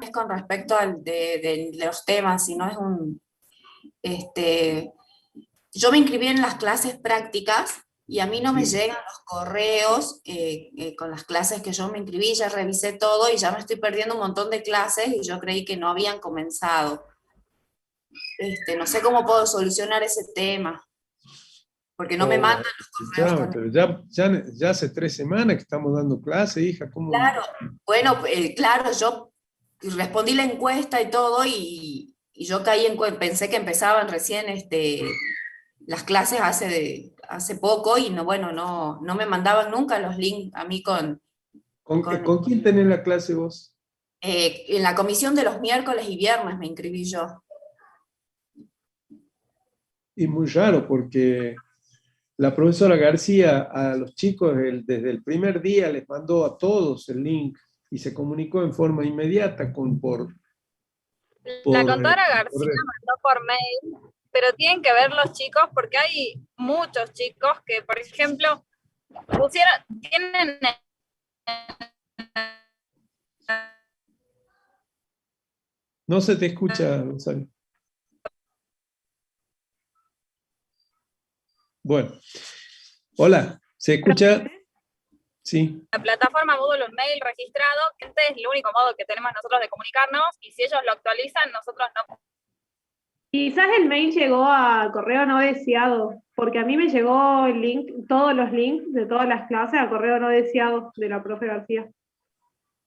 es con respecto de los temas, sino es este, yo me inscribí en las clases prácticas y a mí no me Sí. llegan los correos con las clases que yo me inscribí, ya revisé todo y ya me estoy perdiendo un montón de clases y yo creí que no habían comenzado. No sé cómo puedo solucionar ese tema, porque no me mandan Oh, los correos escuchame, con... pero ya hace 3 semanas que estamos dando clase, hija, ¿cómo? Claro, bueno, claro, yo respondí la encuesta y todo y yo caí pensé que empezaban recién las clases hace poco y no, bueno, no me mandaban nunca los links a mí con ¿Con quién tenés la clase vos? en la comisión de los miércoles y viernes me inscribí yo. Y muy raro porque la profesora García a los chicos desde el primer día les mandó a todos el link y se comunicó en forma inmediata La por contadora García correo. mandó por mail, pero tienen que ver los chicos porque hay muchos chicos que, por ejemplo, tienen No se te escucha, Rosario. Bueno, hola, ¿se escucha? Sí. la plataforma Moodle un mail registrado, que este es el único modo que tenemos nosotros de comunicarnos, y si ellos lo actualizan, nosotros no. Quizás el mail llegó a correo no deseado, porque a mí me llegó el link, todos los links de todas las clases a correo no deseado de la profe García.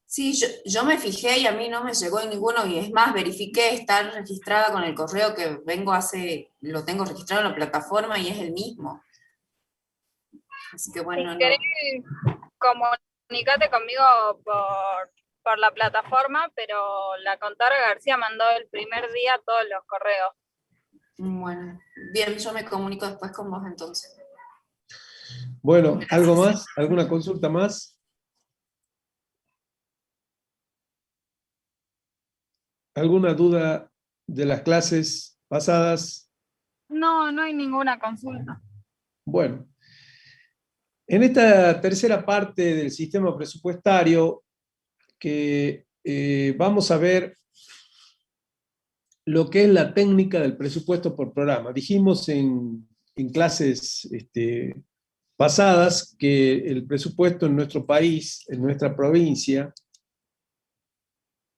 Sí, yo me fijé y a mí no me llegó en ninguno y es más, verifiqué estar registrada con el correo que lo tengo registrado en la plataforma y es el mismo. Así que Si bueno, querés, no. comunicate conmigo por la plataforma, pero la contadora García mandó el primer día todos los correos. Bueno, bien, yo me comunico después con vos entonces. Bueno, ¿algo Gracias. más? ¿Alguna consulta más? ¿Alguna duda de las clases pasadas? No, no hay ninguna consulta. Bueno, en esta tercera parte del sistema presupuestario que vamos a ver lo que es la técnica del presupuesto por programa. Dijimos en clases pasadas que el presupuesto en nuestro país, en nuestra provincia,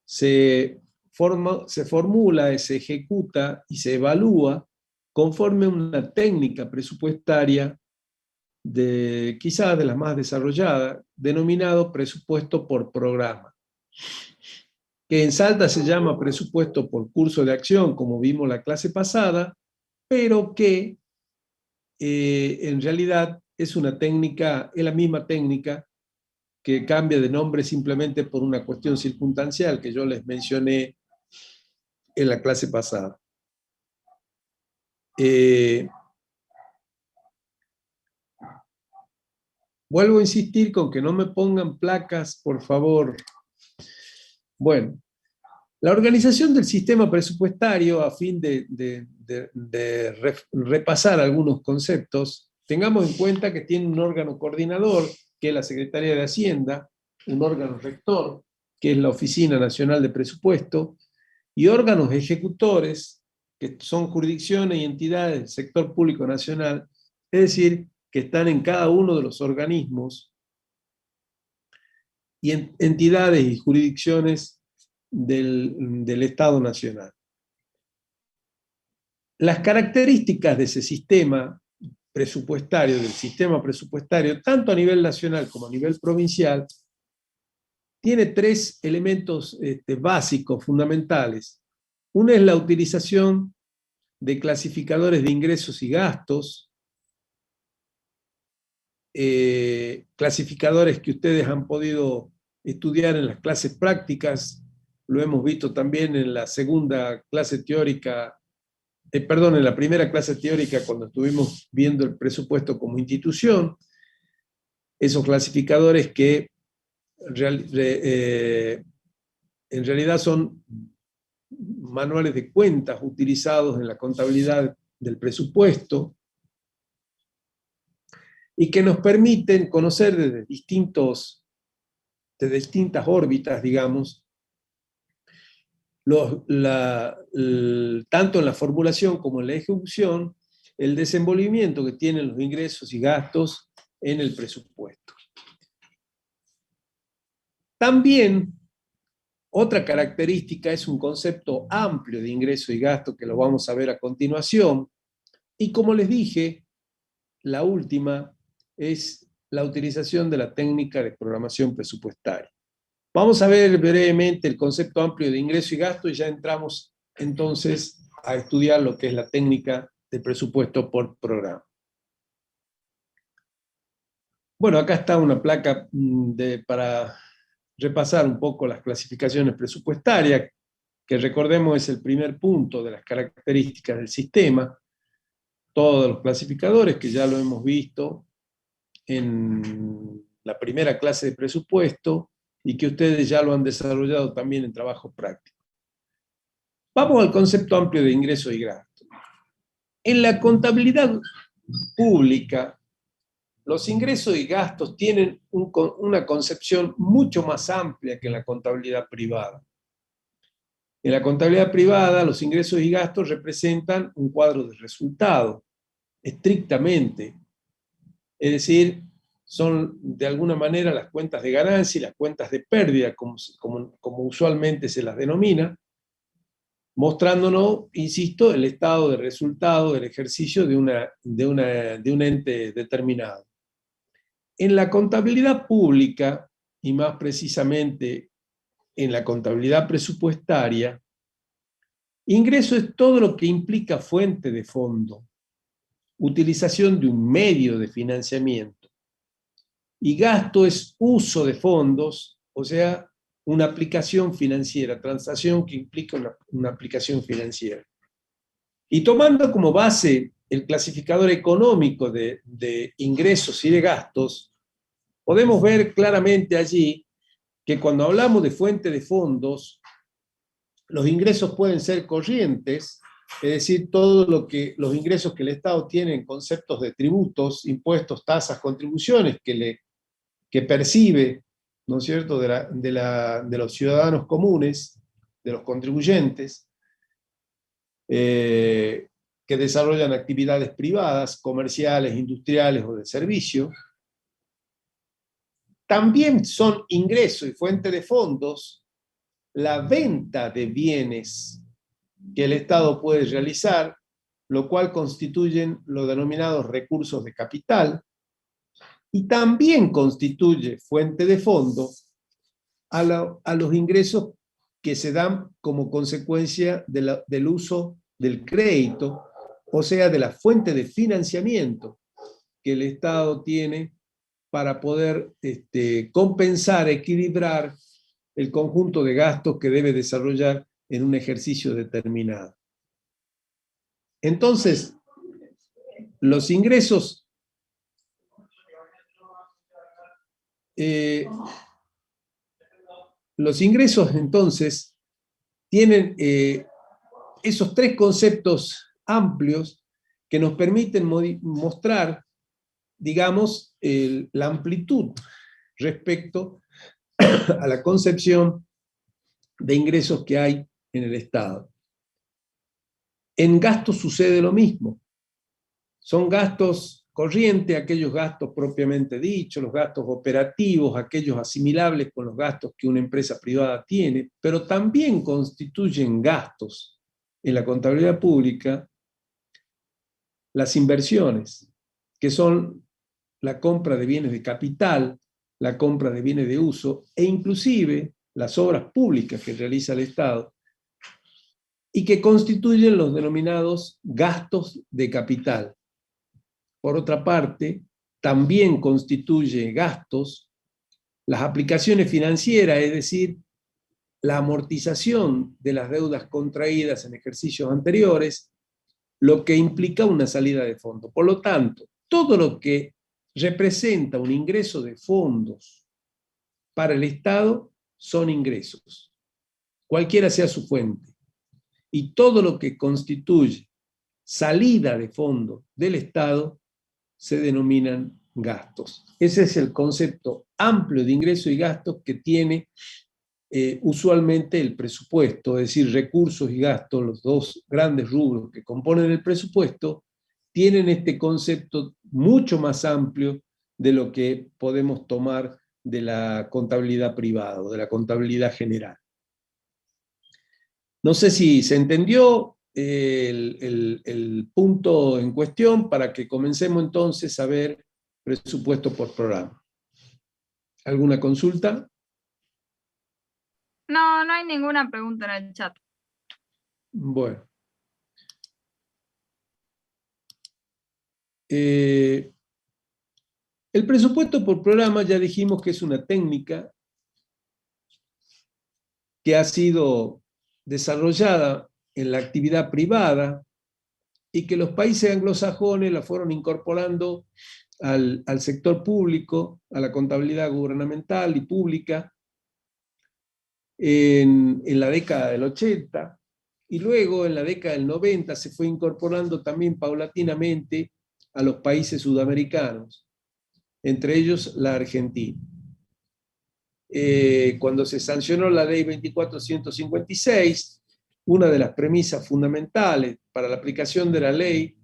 se formula, se ejecuta y se evalúa conforme a una técnica presupuestaria quizás de las más desarrolladas, denominado presupuesto por programa, que en Salta se llama presupuesto por curso de acción, como vimos la clase pasada, pero que en realidad es una técnica, es la misma técnica que cambia de nombre simplemente por una cuestión circunstancial que yo les mencioné en la clase pasada. Vuelvo a insistir con que no me pongan placas, por favor. Bueno, la organización del sistema presupuestario, a fin de repasar algunos conceptos, tengamos en cuenta que tiene un órgano coordinador, que es la Secretaría de Hacienda, un órgano rector, que es la Oficina Nacional de Presupuesto, y órganos ejecutores, que son jurisdicciones y entidades del sector público nacional, es decir, que están en cada uno de los organismos y entidades y jurisdicciones del Estado Nacional. Las características de ese sistema presupuestario, del sistema presupuestario, tanto a nivel nacional como a nivel provincial, tiene tres elementos básicos, fundamentales. Uno es la utilización de clasificadores de ingresos y gastos, clasificadores que ustedes han podido estudiar en las clases prácticas, lo hemos visto también en la segunda clase teórica, perdón, en la primera clase teórica cuando estuvimos viendo el presupuesto como institución, esos clasificadores que en realidad son manuales de cuentas utilizados en la contabilidad del presupuesto y que nos permiten conocer desde distintas órbitas, digamos, tanto en la formulación como en la ejecución, el desenvolvimiento que tienen los ingresos y gastos en el presupuesto. También, otra característica es un concepto amplio de ingreso y gasto que lo vamos a ver a continuación. Y como les dije, la última es la utilización de la técnica de programación presupuestaria. Vamos a ver brevemente el concepto amplio de ingreso y gasto y ya entramos entonces a estudiar lo que es la técnica de presupuesto por programa. Bueno, acá está una placa para repasar un poco las clasificaciones presupuestarias, que recordemos es el primer punto de las características del sistema. Todos los clasificadores, que ya lo hemos visto en la primera clase de presupuesto y que ustedes ya lo han desarrollado también en trabajo práctico. Vamos al concepto amplio de ingreso y gasto. En la contabilidad pública, los ingresos y gastos tienen una concepción mucho más amplia que en la contabilidad privada. En la contabilidad privada, los ingresos y gastos representan un cuadro de resultados, estrictamente. Es decir, son de alguna manera las cuentas de ganancia y las cuentas de pérdida, como usualmente se las denomina, mostrándonos, insisto, el estado de resultado del ejercicio de un ente determinado. En la contabilidad pública, y más precisamente en la contabilidad presupuestaria, ingreso es todo lo que implica fuente de fondo, utilización de un medio de financiamiento, y gasto es uso de fondos, o sea, una aplicación financiera, transacción que implica una aplicación financiera. Y tomando como base el clasificador económico de ingresos y de gastos, podemos ver claramente allí que cuando hablamos de fuente de fondos, los ingresos pueden ser corrientes, es decir, los ingresos que el Estado tiene en conceptos de tributos, impuestos, tasas, contribuciones que percibe, ¿no es cierto?, de los ciudadanos comunes, de los contribuyentes, que desarrollan actividades privadas, comerciales, industriales o de servicio. También son ingreso y fuente de fondos la venta de bienes que el Estado puede realizar, lo cual constituyen los denominados recursos de capital, y también constituye fuente de fondo a los ingresos que se dan como consecuencia del uso del crédito, o sea, de la fuente de financiamiento que el Estado tiene para poder compensar, equilibrar el conjunto de gastos que debe desarrollar en un ejercicio determinado. Entonces, los ingresos entonces tienen esos tres conceptos amplios que nos permiten mostrar, digamos, la amplitud respecto a la concepción de ingresos que hay en el Estado. En gastos sucede lo mismo. Son gastos corrientes, aquellos gastos propiamente dichos, los gastos operativos, aquellos asimilables con los gastos que una empresa privada tiene, pero también constituyen gastos en la contabilidad pública las inversiones, que son la compra de bienes de capital, la compra de bienes de uso e inclusive las obras públicas que realiza el Estado y que constituyen los denominados gastos de capital. Por otra parte, también constituye gastos las aplicaciones financieras, es decir, la amortización de las deudas contraídas en ejercicios anteriores, lo que implica una salida de fondos. Por lo tanto, todo lo que representa un ingreso de fondos para el Estado son ingresos, cualquiera sea su fuente. Y todo lo que constituye salida de fondos del Estado se denominan gastos. Ese es el concepto amplio de ingresos y gastos que tiene usualmente el presupuesto, es decir, recursos y gastos, los dos grandes rubros que componen el presupuesto, tienen este concepto mucho más amplio de lo que podemos tomar de la contabilidad privada o de la contabilidad general. No sé si se entendió el punto en cuestión para que comencemos entonces a ver presupuesto por programa. ¿Alguna consulta? No, no hay ninguna pregunta en el chat. Bueno. El presupuesto por programa ya dijimos que es una técnica que ha sido desarrollada en la actividad privada y que los países anglosajones la fueron incorporando al sector público, a la contabilidad gubernamental y pública en la década del 80, y luego en la década del 90 se fue incorporando también paulatinamente a los países sudamericanos, entre ellos la Argentina. Cuando se sancionó la ley 2456, una de las premisas fundamentales para la aplicación de la ley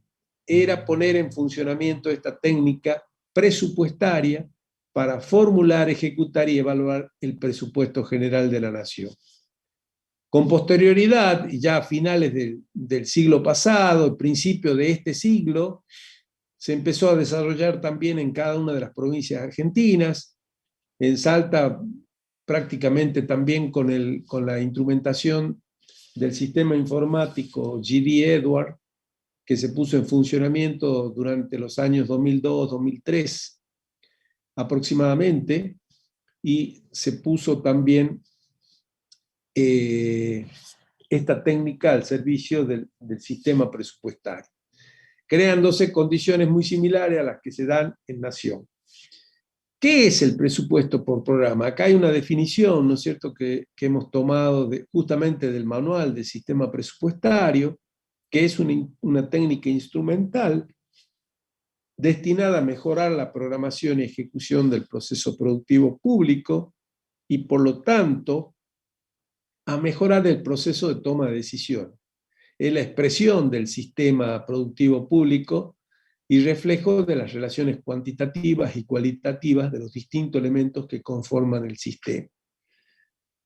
era poner en funcionamiento esta técnica presupuestaria para formular, ejecutar y evaluar el presupuesto general de la nación. Con posterioridad, ya a finales del siglo pasado, al principio de este siglo, se empezó a desarrollar también en cada una de las provincias argentinas, en Salta prácticamente también con la instrumentación del sistema informático GD Edward, que se puso en funcionamiento durante los años 2002-2003 aproximadamente, y se puso también esta técnica al servicio del sistema presupuestario, creándose condiciones muy similares a las que se dan en Nación. ¿Qué es el presupuesto por programa? Acá hay una definición, ¿no es cierto?, que hemos tomado justamente del manual del sistema presupuestario, que es una técnica instrumental destinada a mejorar la programación y ejecución del proceso productivo público y, por lo tanto, a mejorar el proceso de toma de decisiones. Es la expresión del sistema productivo público y reflejo de las relaciones cuantitativas y cualitativas de los distintos elementos que conforman el sistema.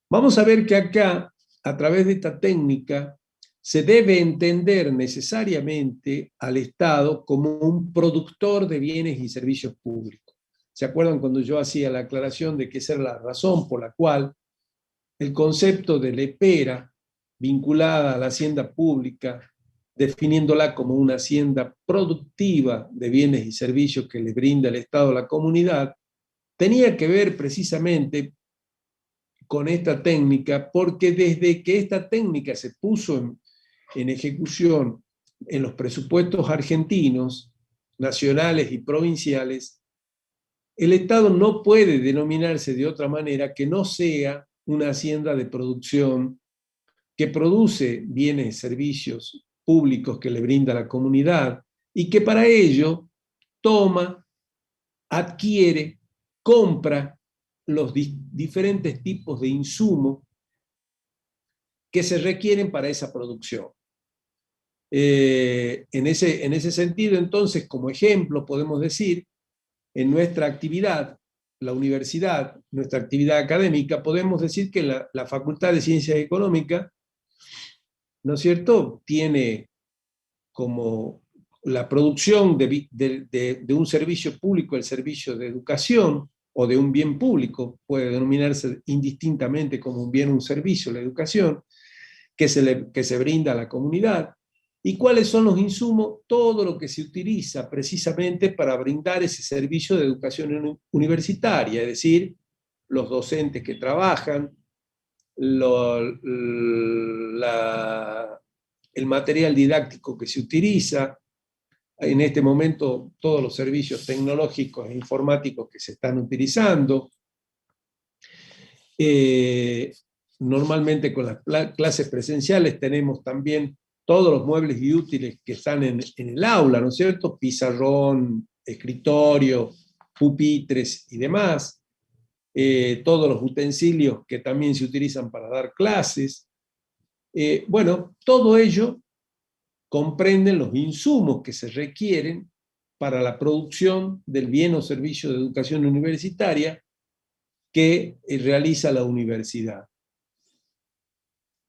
Vamos a ver que acá, a través de esta técnica, se debe entender necesariamente al Estado como un productor de bienes y servicios públicos. ¿Se acuerdan cuando yo hacía la aclaración de que esa era la razón por la cual el concepto de lepera, vinculada a la hacienda pública, definiéndola como una hacienda productiva de bienes y servicios que le brinda el Estado a la comunidad, tenía que ver precisamente con esta técnica, porque desde que esta técnica se puso en ejecución en los presupuestos argentinos, nacionales y provinciales, el Estado no puede denominarse de otra manera que no sea una hacienda de producción que produce bienes y servicios públicos que le brinda a la comunidad y que para ello toma, adquiere, compra los diferentes tipos de insumos que se requieren para esa producción. En ese sentido, entonces, como ejemplo, podemos decir, en nuestra actividad, la universidad, nuestra actividad académica, podemos decir que la Facultad de Ciencias Económicas, ¿no es cierto?, tiene como la producción de un servicio público, el servicio de educación, o de un bien público, puede denominarse indistintamente como un bien o un servicio, la educación, que se brinda a la comunidad. ¿Y cuáles son los insumos? Todo lo que se utiliza precisamente para brindar ese servicio de educación universitaria, es decir, los docentes que trabajan, el material didáctico que se utiliza, en este momento todos los servicios tecnológicos e informáticos que se están utilizando. Normalmente con las clases presenciales tenemos también todos los muebles y útiles que están en el aula, ¿no es cierto? Pizarrón, escritorio, pupitres y demás. todos los utensilios que también se utilizan para dar clases. Bueno, todo ello comprenden los insumos que se requieren para la producción del bien o servicio de educación universitaria que realiza la universidad.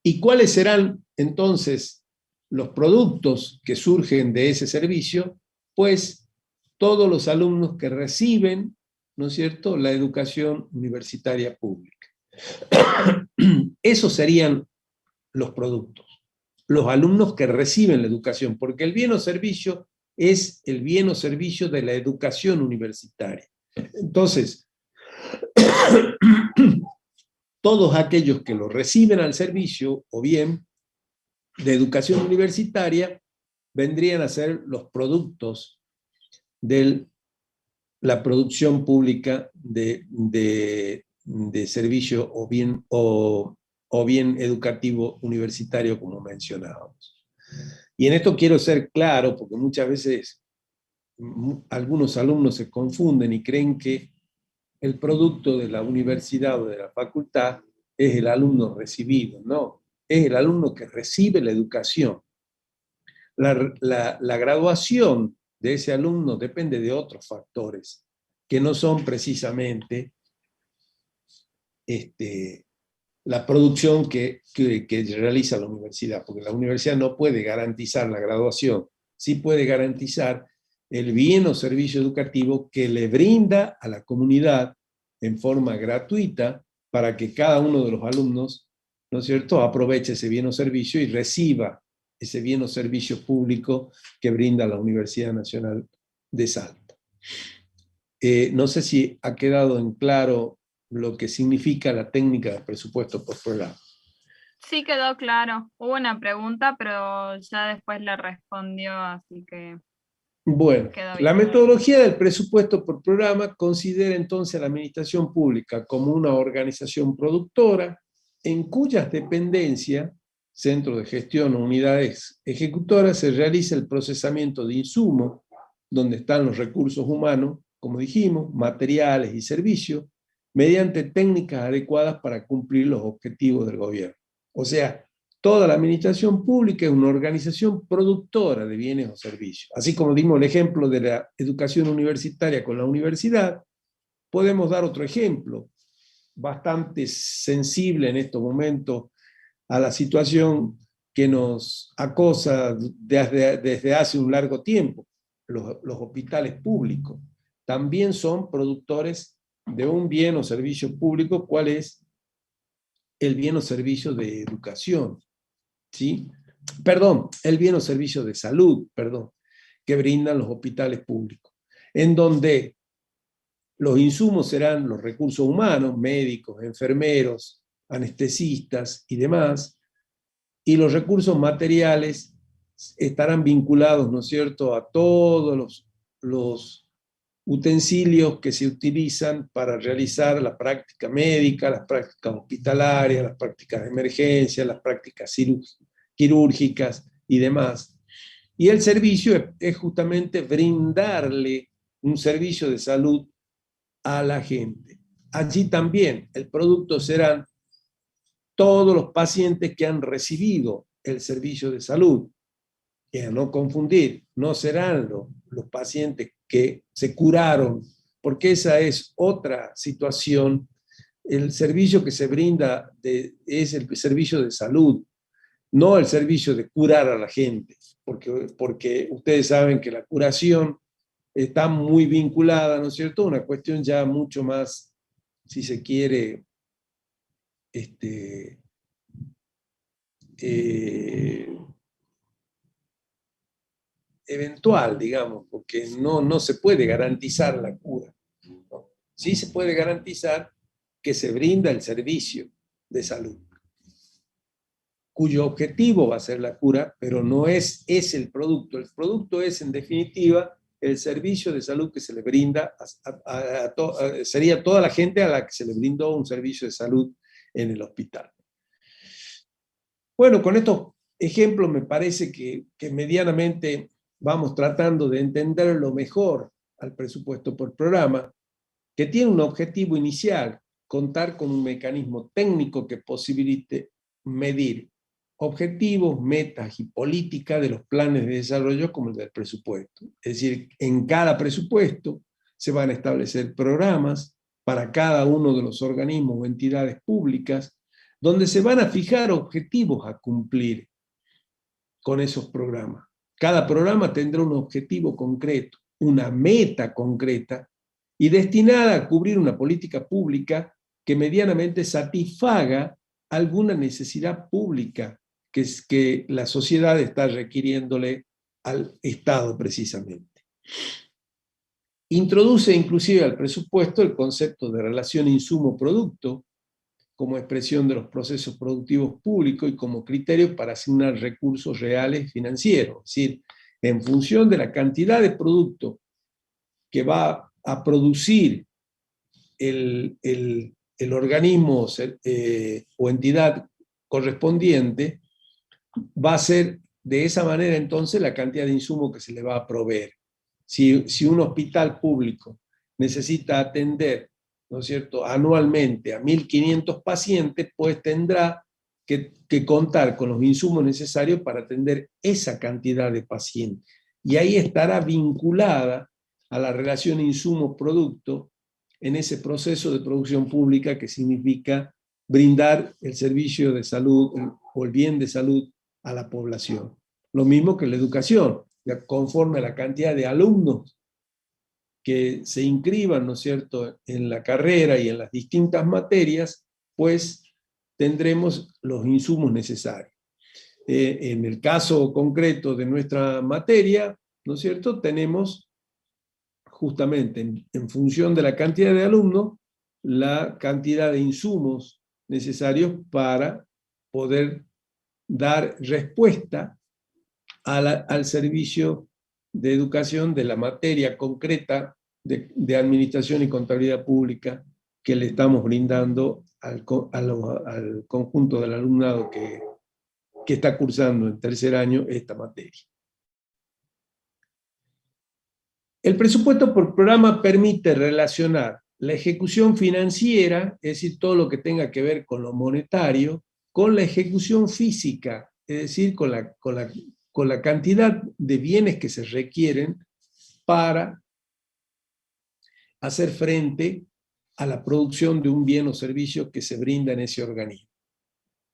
¿Y cuáles serán entonces los productos que surgen de ese servicio? Pues todos los alumnos que reciben, ¿no es cierto?, la educación universitaria pública. Esos serían los productos, los alumnos que reciben la educación, porque el bien o servicio es el bien o servicio de la educación universitaria. Entonces, todos aquellos que lo reciben al servicio, o bien de educación universitaria, vendrían a ser los productos de la producción pública de servicio o bien educativo universitario, como mencionábamos. Y en esto quiero ser claro, porque muchas veces algunos alumnos se confunden y creen que el producto de la universidad o de la facultad es el alumno recibido. No, es el alumno que recibe la educación. La graduación de ese alumno depende de otros factores, que no son precisamente la producción que realiza la universidad, porque la universidad no puede garantizar la graduación, sí puede garantizar el bien o servicio educativo que le brinda a la comunidad en forma gratuita para que cada uno de los alumnos, ¿no es cierto?, aproveche ese bien o servicio y reciba ese bien o servicio público que brinda la Universidad Nacional de Salta. No sé si ha quedado en claro lo que significa la técnica de presupuesto por programa. Sí, quedó claro. Hubo una pregunta, pero ya después la respondió, así que Bueno, quedó la bien. metodología del presupuesto por programa considera entonces a la administración pública como una organización productora en cuyas dependencias, centros de gestión o unidades ejecutoras, se realiza el procesamiento de insumos, donde están los recursos humanos, como dijimos, materiales y servicios, mediante técnicas adecuadas para cumplir los objetivos del gobierno. O sea, toda la administración pública es una organización productora de bienes o servicios. Así como dimos el ejemplo de la educación universitaria con la universidad, podemos dar otro ejemplo, bastante sensible en estos momentos a la situación que nos acosa desde hace un largo tiempo. Los hospitales públicos también son productores de un bien o servicio público, ¿cuál es el bien o servicio de educación? ¿Sí? Perdón, el bien o servicio de salud, perdón, que brindan los hospitales públicos, en donde los insumos serán los recursos humanos, médicos, enfermeros, anestesistas y demás, y los recursos materiales estarán vinculados, ¿no es cierto?, a todos los utensilios que se utilizan para realizar la práctica médica, las prácticas hospitalarias, las prácticas de emergencia, las prácticas quirúrgicas y demás. Y el servicio es justamente brindarle un servicio de salud a la gente. Allí también el producto serán todos los pacientes que han recibido el servicio de salud, que a no confundir, no serán los pacientes que se curaron, porque esa es otra situación. El servicio que se brinda es el servicio de salud, no el servicio de curar a la gente, porque ustedes saben que la curación está muy vinculada, ¿no es cierto?, a una cuestión ya mucho más, si se quiere, eventual, digamos, porque no se puede garantizar la cura, ¿no? Sí se puede garantizar que se brinda el servicio de salud, cuyo objetivo va a ser la cura, pero no es el producto. El producto es, en definitiva, el servicio de salud que se le brinda sería toda la gente a la que se le brindó un servicio de salud en el hospital. Bueno, con estos ejemplos me parece que medianamente vamos tratando de entenderlo mejor al presupuesto por programa, que tiene un objetivo inicial, contar con un mecanismo técnico que posibilite medir objetivos, metas y políticas de los planes de desarrollo como el del presupuesto. Es decir, en cada presupuesto se van a establecer programas para cada uno de los organismos o entidades públicas, donde se van a fijar objetivos a cumplir con esos programas. Cada programa tendrá un objetivo concreto, una meta concreta, y destinada a cubrir una política pública que medianamente satisfaga alguna necesidad pública que la sociedad está requiriéndole al Estado precisamente. Introduce inclusive al presupuesto el concepto de relación insumo-producto como expresión de los procesos productivos públicos y como criterio para asignar recursos reales financieros. Es decir, en función de la cantidad de producto que va a producir el organismo o entidad correspondiente, va a ser de esa manera entonces la cantidad de insumo que se le va a proveer. Si un hospital público necesita atender, ¿no es cierto?, anualmente a 1.500 pacientes, pues tendrá que contar con los insumos necesarios para atender esa cantidad de pacientes. Y ahí estará vinculada a la relación insumo-producto en ese proceso de producción pública que significa brindar el servicio de salud o el bien de salud a la población. Lo mismo que la educación, conforme a la cantidad de alumnos que se inscriban, ¿no es cierto?, en la carrera y en las distintas materias, pues tendremos los insumos necesarios. En el caso concreto de nuestra materia, ¿no es cierto?, tenemos justamente en función de la cantidad de alumnos, la cantidad de insumos necesarios para poder dar respuesta al servicio de educación de la materia concreta de administración y contabilidad pública que le estamos brindando al conjunto del alumnado que está cursando en tercer año esta materia. El presupuesto por programa permite relacionar la ejecución financiera, es decir, todo lo que tenga que ver con lo monetario, con la ejecución física, es decir, con la cantidad de bienes que se requieren para hacer frente a la producción de un bien o servicio que se brinda en ese organismo.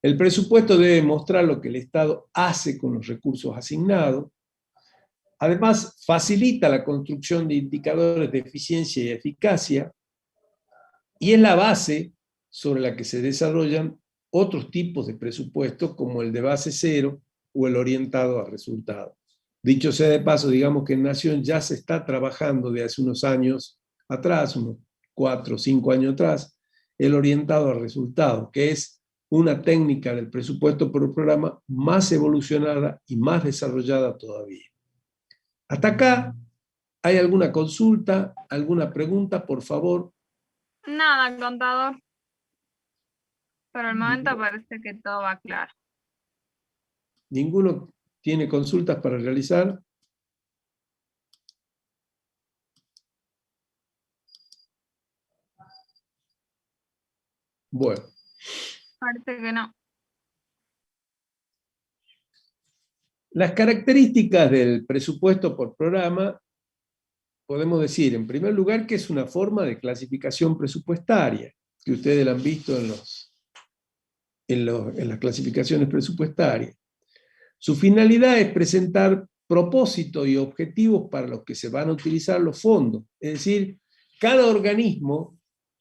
El presupuesto debe mostrar lo que el Estado hace con los recursos asignados. Además, facilita la construcción de indicadores de eficiencia y eficacia y es la base sobre la que se desarrollan otros tipos de presupuestos como el de base cero o el orientado a resultados. Dicho sea de paso, digamos que en Nación ya se está trabajando de hace unos años atrás, unos 4 o 5 años atrás, el orientado a resultados, que es una técnica del presupuesto por programa más evolucionada y más desarrollada todavía. Hasta acá, ¿hay alguna consulta, alguna pregunta, por favor? Nada, contador. Por el momento parece que todo va claro. ¿Ninguno tiene consultas para realizar? Bueno. Parece que no. Las características del presupuesto por programa, podemos decir, en primer lugar, que es una forma de clasificación presupuestaria, que ustedes la han visto en las clasificaciones presupuestarias. Su finalidad es presentar propósitos y objetivos para los que se van a utilizar los fondos. Es decir, cada organismo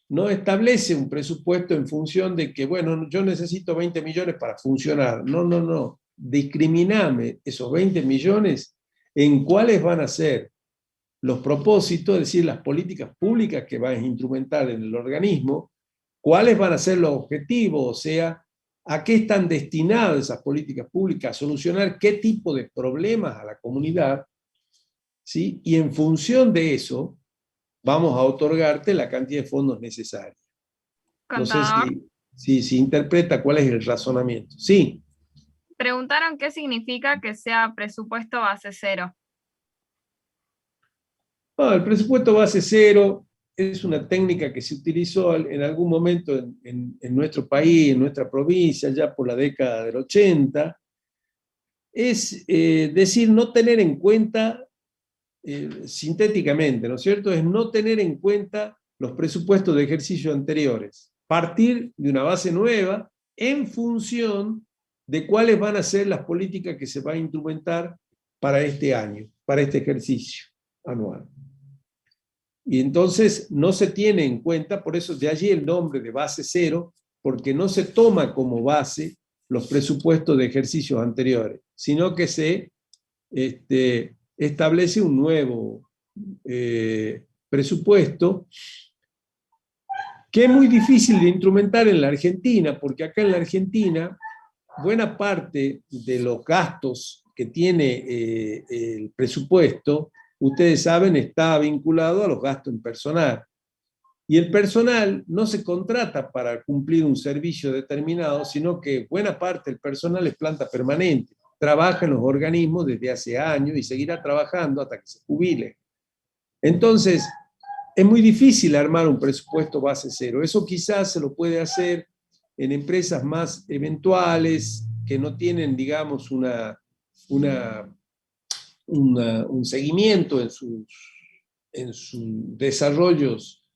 no establece un presupuesto en función de que, bueno, yo necesito 20 millones para funcionar. No, no, no. Discriminame esos 20 millones en cuáles van a ser los propósitos, es decir, las políticas públicas que van a instrumentar en el organismo, cuáles van a ser los objetivos, o sea, a qué están destinadas esas políticas públicas, a solucionar qué tipo de problemas a la comunidad, ¿sí? Y en función de eso, vamos a otorgarte la cantidad de fondos necesarios. No sé si interpreta cuál es el razonamiento. Sí. Preguntaron qué significa que sea presupuesto base cero. El presupuesto base cero es una técnica que se utilizó en algún momento en nuestro país, en nuestra provincia, ya por la década del 80, es decir, no tener en cuenta, sintéticamente, ¿no es cierto? Es no tener en cuenta los presupuestos de ejercicios anteriores, partir de una base nueva en función de cuáles van a ser las políticas que se van a instrumentar para este año, para este ejercicio anual. Y entonces no se tiene en cuenta, por eso de allí el nombre de base cero, porque no se toma como base los presupuestos de ejercicios anteriores, sino que se establece un nuevo presupuesto que es muy difícil de instrumentar en la Argentina, porque acá en la Argentina buena parte de los gastos que tiene el presupuesto, ustedes saben, está vinculado a los gastos en personal. Y el personal no se contrata para cumplir un servicio determinado, sino que buena parte del personal es planta permanente. Trabaja en los organismos desde hace años y seguirá trabajando hasta que se jubile. Entonces, es muy difícil armar un presupuesto base cero. Eso quizás se lo puede hacer en empresas más eventuales, que no tienen, digamos, un seguimiento en sus desarrollos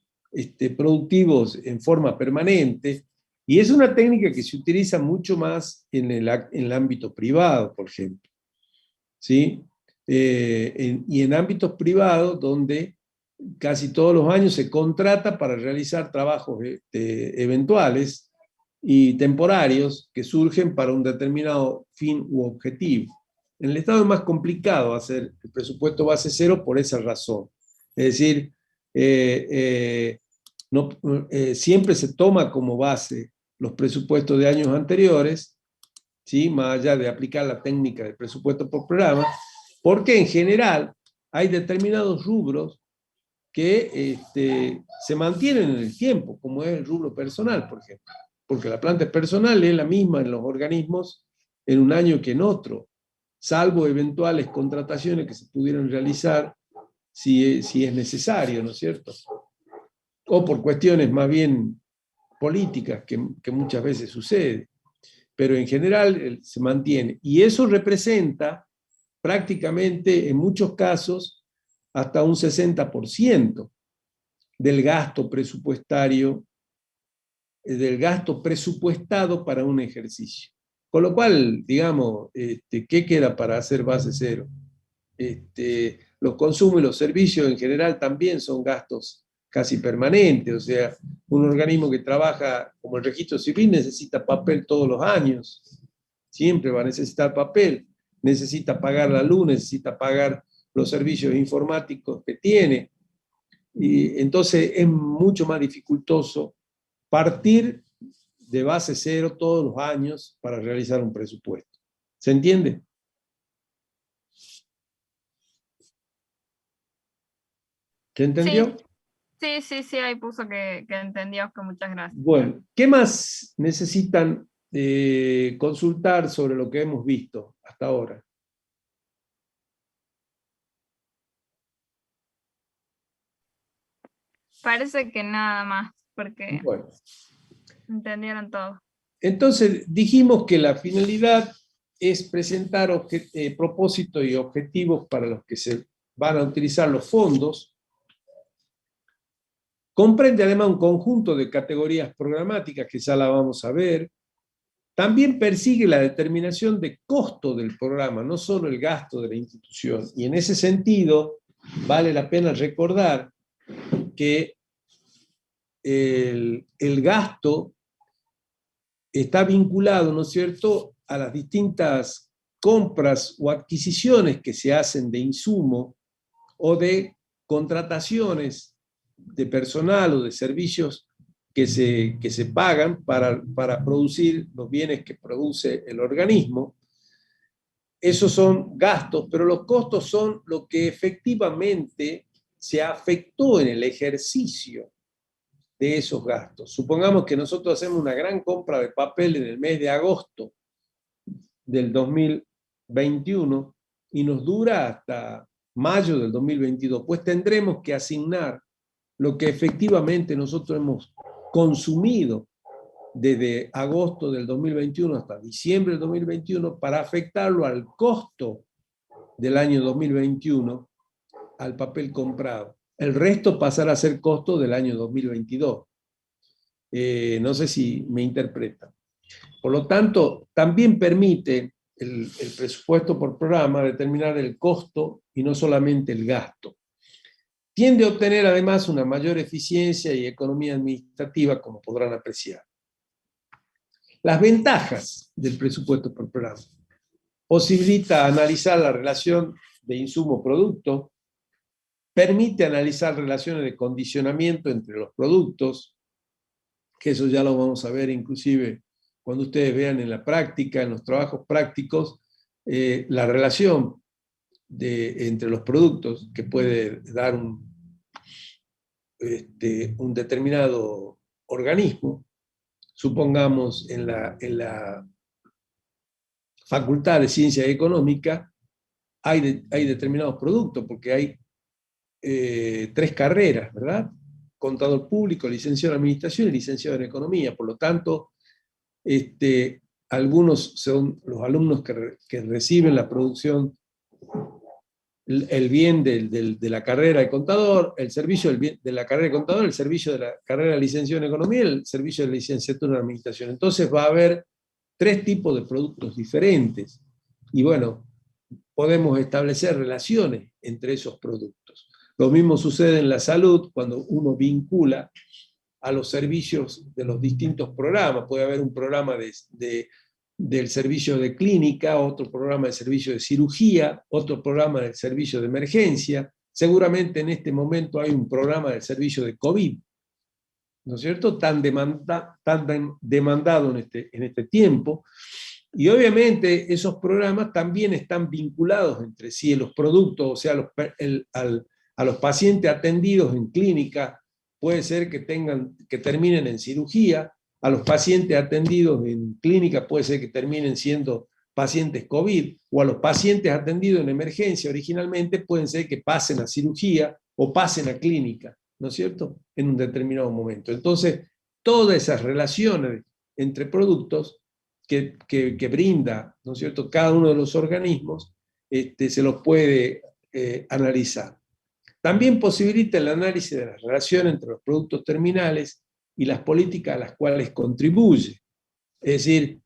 productivos en forma permanente, y es una técnica que se utiliza mucho más en el ámbito privado, por ejemplo. ¿Sí? Y en ámbitos privados donde casi todos los años se contrata para realizar trabajos eventuales y temporarios que surgen para un determinado fin u objetivo. En el Estado es más complicado hacer el presupuesto base cero por esa razón. Es decir, siempre se toma como base los presupuestos de años anteriores, ¿sí? Más allá de aplicar la técnica de presupuesto por programa, porque en general hay determinados rubros que se mantienen en el tiempo, como es el rubro personal, por ejemplo. Porque la planta personal es la misma en los organismos en un año que en otro, salvo eventuales contrataciones que se pudieran realizar si es necesario, ¿no es cierto? O por cuestiones más bien políticas que muchas veces sucede. Pero en general se mantiene. Y eso representa prácticamente, en muchos casos, hasta un 60% del gasto presupuestario, del gasto presupuestado para un ejercicio. Con lo cual, digamos, ¿qué queda para hacer base cero? Los consumos y los servicios en general también son gastos casi permanentes, o sea, un organismo que trabaja como el registro civil necesita papel todos los años, siempre va a necesitar papel, necesita pagar la luz, necesita pagar los servicios informáticos que tiene, y entonces es mucho más dificultoso partir de base cero todos los años para realizar un presupuesto. ¿Se entiende? ¿Se entendió? Sí, ahí puso que entendió, que muchas gracias. Bueno, ¿qué más necesitan consultar sobre lo que hemos visto hasta ahora? Parece que nada más, porque Bueno, entendieron todo. entonces dijimos que la finalidad es presentar propósitos y objetivos para los que se van a utilizar los fondos. Comprende además un conjunto de categorías programáticas que ya la vamos a ver. También persigue la determinación de costo del programa, no solo el gasto de la institución. Y en ese sentido, vale la pena recordar que el gasto está vinculado, ¿no es cierto?, a las distintas compras o adquisiciones que se hacen de insumo o de contrataciones de personal o de servicios que se pagan para producir los bienes que produce el organismo. Esos son gastos, pero los costos son lo que efectivamente se afectó en el ejercicio de esos gastos. Supongamos que nosotros hacemos una gran compra de papel en el mes de agosto del 2021 y nos dura hasta mayo del 2022, pues tendremos que asignar lo que efectivamente nosotros hemos consumido desde agosto del 2021 hasta diciembre del 2021 para afectarlo al costo del año 2021 al papel comprado. El resto pasará a ser costo del año 2022. No sé si me interpretan. Por lo tanto, también permite el presupuesto por programa determinar el costo y no solamente el gasto. Tiende a obtener además una mayor eficiencia y economía administrativa, como podrán apreciar. Las ventajas del presupuesto por programa. Posibilita analizar la relación de insumo-producto, permite analizar relaciones de condicionamiento entre los productos, que eso ya lo vamos a ver inclusive cuando ustedes vean en la práctica, en los trabajos prácticos, la relación entre los productos que puede dar un determinado organismo. Supongamos en la Facultad de Ciencia Económica hay determinados productos, porque hay 3 carreras, ¿verdad? Contador público, licenciado en Administración y licenciado en Economía. Por lo tanto, algunos son los alumnos que reciben la producción, el bien de la carrera de contador, el servicio del bien de la carrera de contador, el servicio de la carrera de licenciado en Economía y el servicio de licenciatura en Administración. Entonces va a haber 3 tipos de productos diferentes. Y bueno, podemos establecer relaciones entre esos productos. Lo mismo sucede en la salud cuando uno vincula a los servicios de los distintos programas. Puede haber un programa del servicio de clínica, otro programa del servicio de cirugía, otro programa del servicio de emergencia. Seguramente en este momento hay un programa del servicio de COVID, ¿no es cierto? Tan demandado en este tiempo. Y obviamente esos programas también están vinculados entre sí, los productos, o sea, a los pacientes atendidos en clínica, puede ser que terminen en cirugía, a los pacientes atendidos en clínica puede ser que terminen siendo pacientes COVID, o a los pacientes atendidos en emergencia originalmente pueden ser que pasen a cirugía o pasen a clínica, ¿no es cierto?, en un determinado momento. Entonces, todas esas relaciones entre productos que brinda, ¿no es cierto?, cada uno de los organismos, se los puede analizar. También posibilita el análisis de la relación entre los productos terminales y las políticas a las cuales contribuye. Es decir,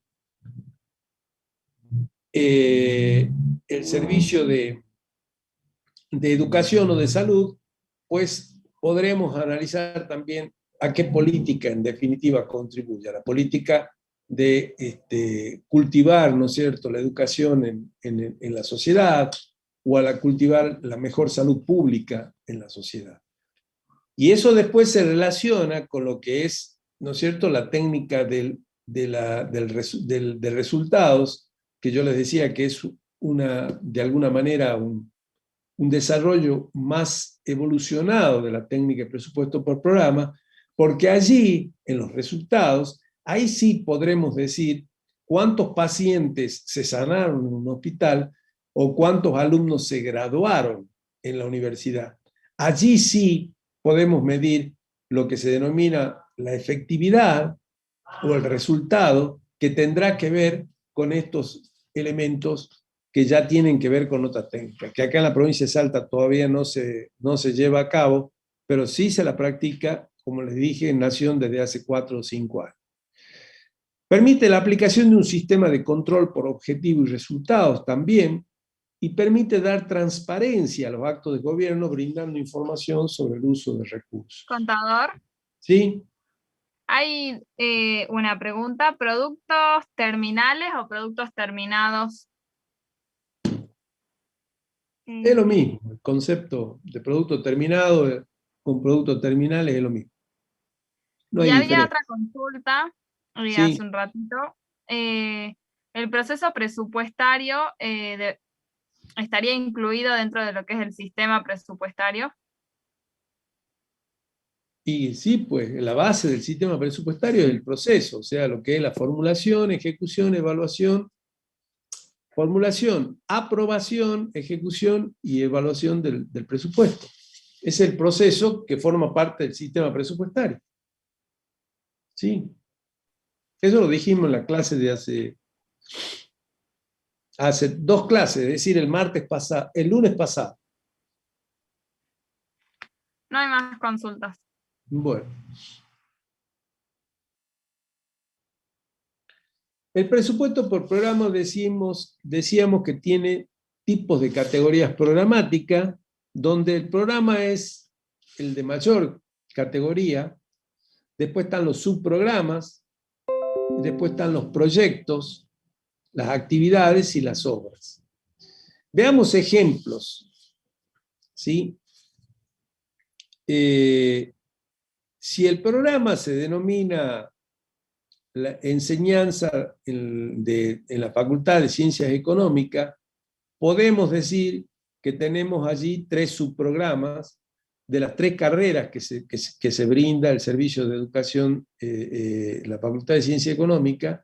el servicio de educación o de salud, pues podremos analizar también a qué política en definitiva contribuye, a la política de cultivar, ¿no es cierto?, la educación en la sociedad, o a la cultivar la mejor salud pública en la sociedad. Y eso después se relaciona con lo que es, ¿no es cierto?, la técnica de resultados, que yo les decía que es de alguna manera un desarrollo más evolucionado de la técnica de presupuesto por programa, porque allí, en los resultados, ahí sí podremos decir cuántos pacientes se sanaron en un hospital o cuántos alumnos se graduaron en la universidad. Allí sí podemos medir lo que se denomina la efectividad o el resultado, que tendrá que ver con estos elementos que ya tienen que ver con otras técnicas, que acá en la provincia de Salta todavía no se lleva a cabo, pero sí se la practica, como les dije, en Nación desde hace 4 o 5 años. Permite la aplicación de un sistema de control por objetivo y resultados también, y permite dar transparencia a los actos de gobierno, brindando información sobre el uso de recursos. Contador, ¿Sí? hay una pregunta: ¿productos terminales o productos terminados? Es lo mismo, el concepto de producto terminado con productos terminales es lo mismo. No hay y había diferencia. otra consulta Sí. hace un ratito. El proceso presupuestario estaría incluido dentro de lo que es el sistema presupuestario. Y sí, pues la base del sistema presupuestario es el proceso, o sea, lo que es la formulación, ejecución, evaluación, formulación, aprobación, ejecución y evaluación del presupuesto. Es el proceso que forma parte del sistema presupuestario. ¿Sí? Eso lo dijimos en la clase de hace 2 clases, es decir, el lunes pasado. No hay más consultas. Bueno. El presupuesto por programa decíamos que tiene tipos de categorías programáticas, donde el programa es el de mayor categoría, después están los subprogramas, después están los proyectos, las actividades y las obras. Veamos ejemplos, ¿sí? Si el programa se denomina la enseñanza en la Facultad de Ciencias Económicas, podemos decir que tenemos allí 3 subprogramas de las 3 carreras que se brinda el servicio de educación la Facultad de Ciencias Económicas,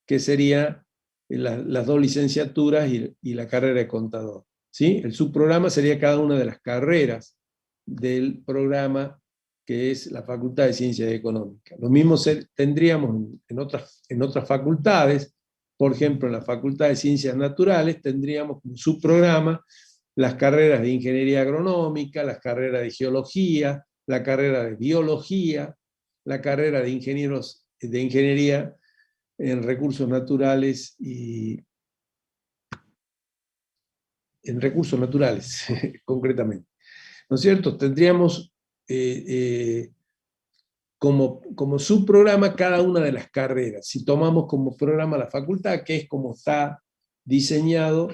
que serían las 2 licenciaturas y la carrera de contador. ¿Sí? El subprograma sería cada una de las carreras del programa que es la Facultad de Ciencias Económicas. Lo mismo tendríamos en otras facultades. Por ejemplo, en la Facultad de Ciencias Naturales tendríamos como subprograma las carreras de Ingeniería Agronómica, las carreras de Geología, la carrera de Biología, la carrera de Ingeniería en Recursos Naturales y en Recursos Naturales, concretamente. ¿No es cierto? Tendríamos como subprograma cada una de las carreras. Si tomamos como programa la facultad, que es como está diseñado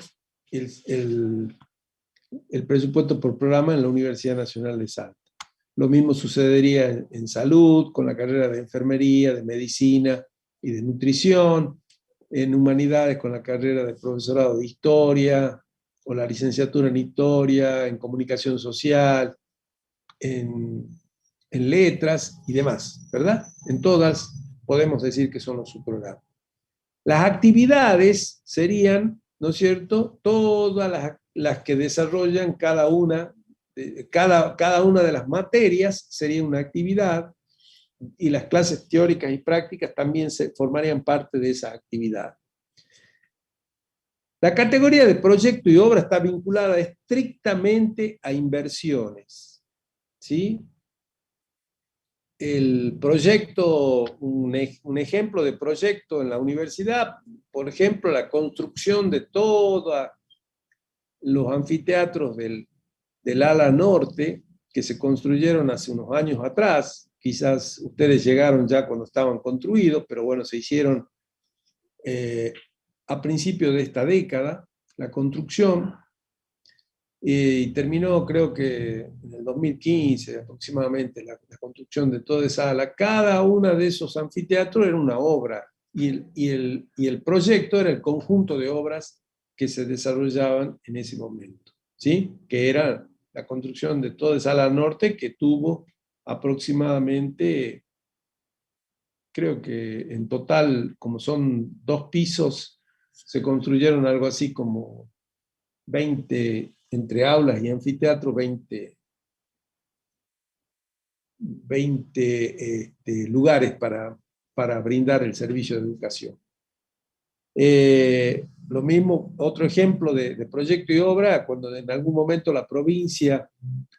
el presupuesto por programa en la Universidad Nacional de Salta. Lo mismo sucedería en salud, con la carrera de enfermería, de medicina y de nutrición, en humanidades con la carrera de profesorado de historia, o la licenciatura en historia, en comunicación social, en letras y demás, ¿verdad? En todas podemos decir que son los subprogramas. Las actividades serían, ¿no es cierto?, todas las que desarrollan cada una de las materias sería una actividad, y las clases teóricas y prácticas también formarían parte de esa actividad. La categoría de proyecto y obra está vinculada estrictamente a inversiones, ¿sí? El proyecto, un ejemplo de proyecto en la universidad, por ejemplo, la construcción de todos los anfiteatros del ala norte, que se construyeron hace unos años atrás. Quizás ustedes llegaron ya cuando estaban construidos, pero bueno, se hicieron a principios de esta década, la construcción, y terminó, creo que en el 2015 aproximadamente, la construcción de toda esa ala. Cada uno de esos anfiteatros era una obra, y el proyecto era el conjunto de obras que se desarrollaban en ese momento, ¿sí? Que era la construcción de toda esa ala norte, que tuvo aproximadamente, creo que en total, como son 2 pisos, se construyeron algo así como 20, entre aulas y anfiteatro, 20 lugares para brindar el servicio de educación. Lo mismo, otro ejemplo de proyecto y obra, cuando en algún momento la provincia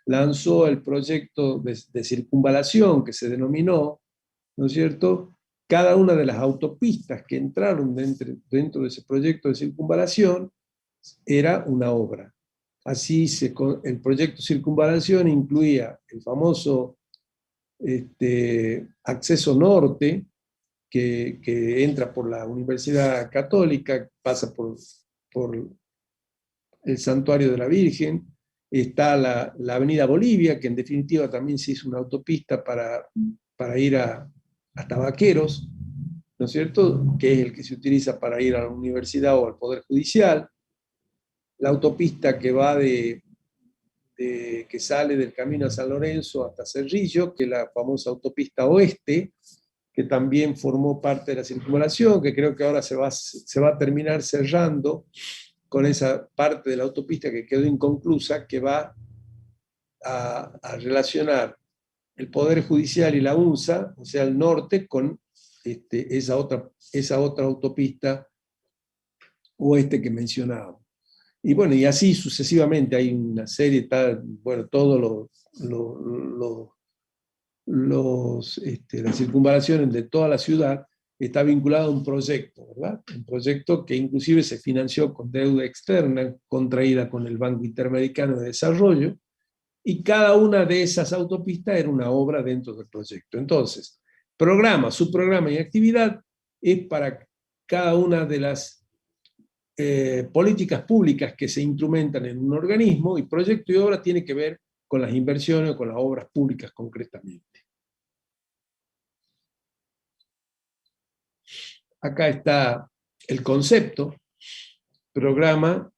lanzó el proyecto de circunvalación, que se denominó, ¿no es cierto? Cada una de las autopistas que entraron dentro de ese proyecto de circunvalación era una obra. Así el proyecto circunvalación incluía el famoso acceso norte, que entra por la Universidad Católica, pasa por el Santuario de la Virgen. Está la Avenida Bolivia, que en definitiva también se hizo una autopista para ir hasta Vaqueros, ¿no es cierto?, que es el que se utiliza para ir a la universidad o al Poder Judicial. La autopista que va que sale del camino a San Lorenzo hasta Cerrillo, que es la famosa autopista oeste, que también formó parte de la circunvalación, que creo que ahora se va a terminar cerrando con esa parte de la autopista que quedó inconclusa, que va a relacionar el Poder Judicial y la UNSA, o sea, el norte, con esa otra autopista oeste que mencionábamos. Y bueno, y así sucesivamente hay una serie, bueno, todos las circunvalaciones de toda la ciudad está vinculado a un proyecto, ¿verdad? Un proyecto que inclusive se financió con deuda externa contraída con el Banco Interamericano de Desarrollo, y cada una de esas autopistas era una obra dentro del proyecto. Entonces, programa, subprograma y actividad es para cada una de las políticas públicas que se instrumentan en un organismo, y proyecto y obra tiene que ver con las inversiones o con las obras públicas concretamente. Acá está el concepto, programa,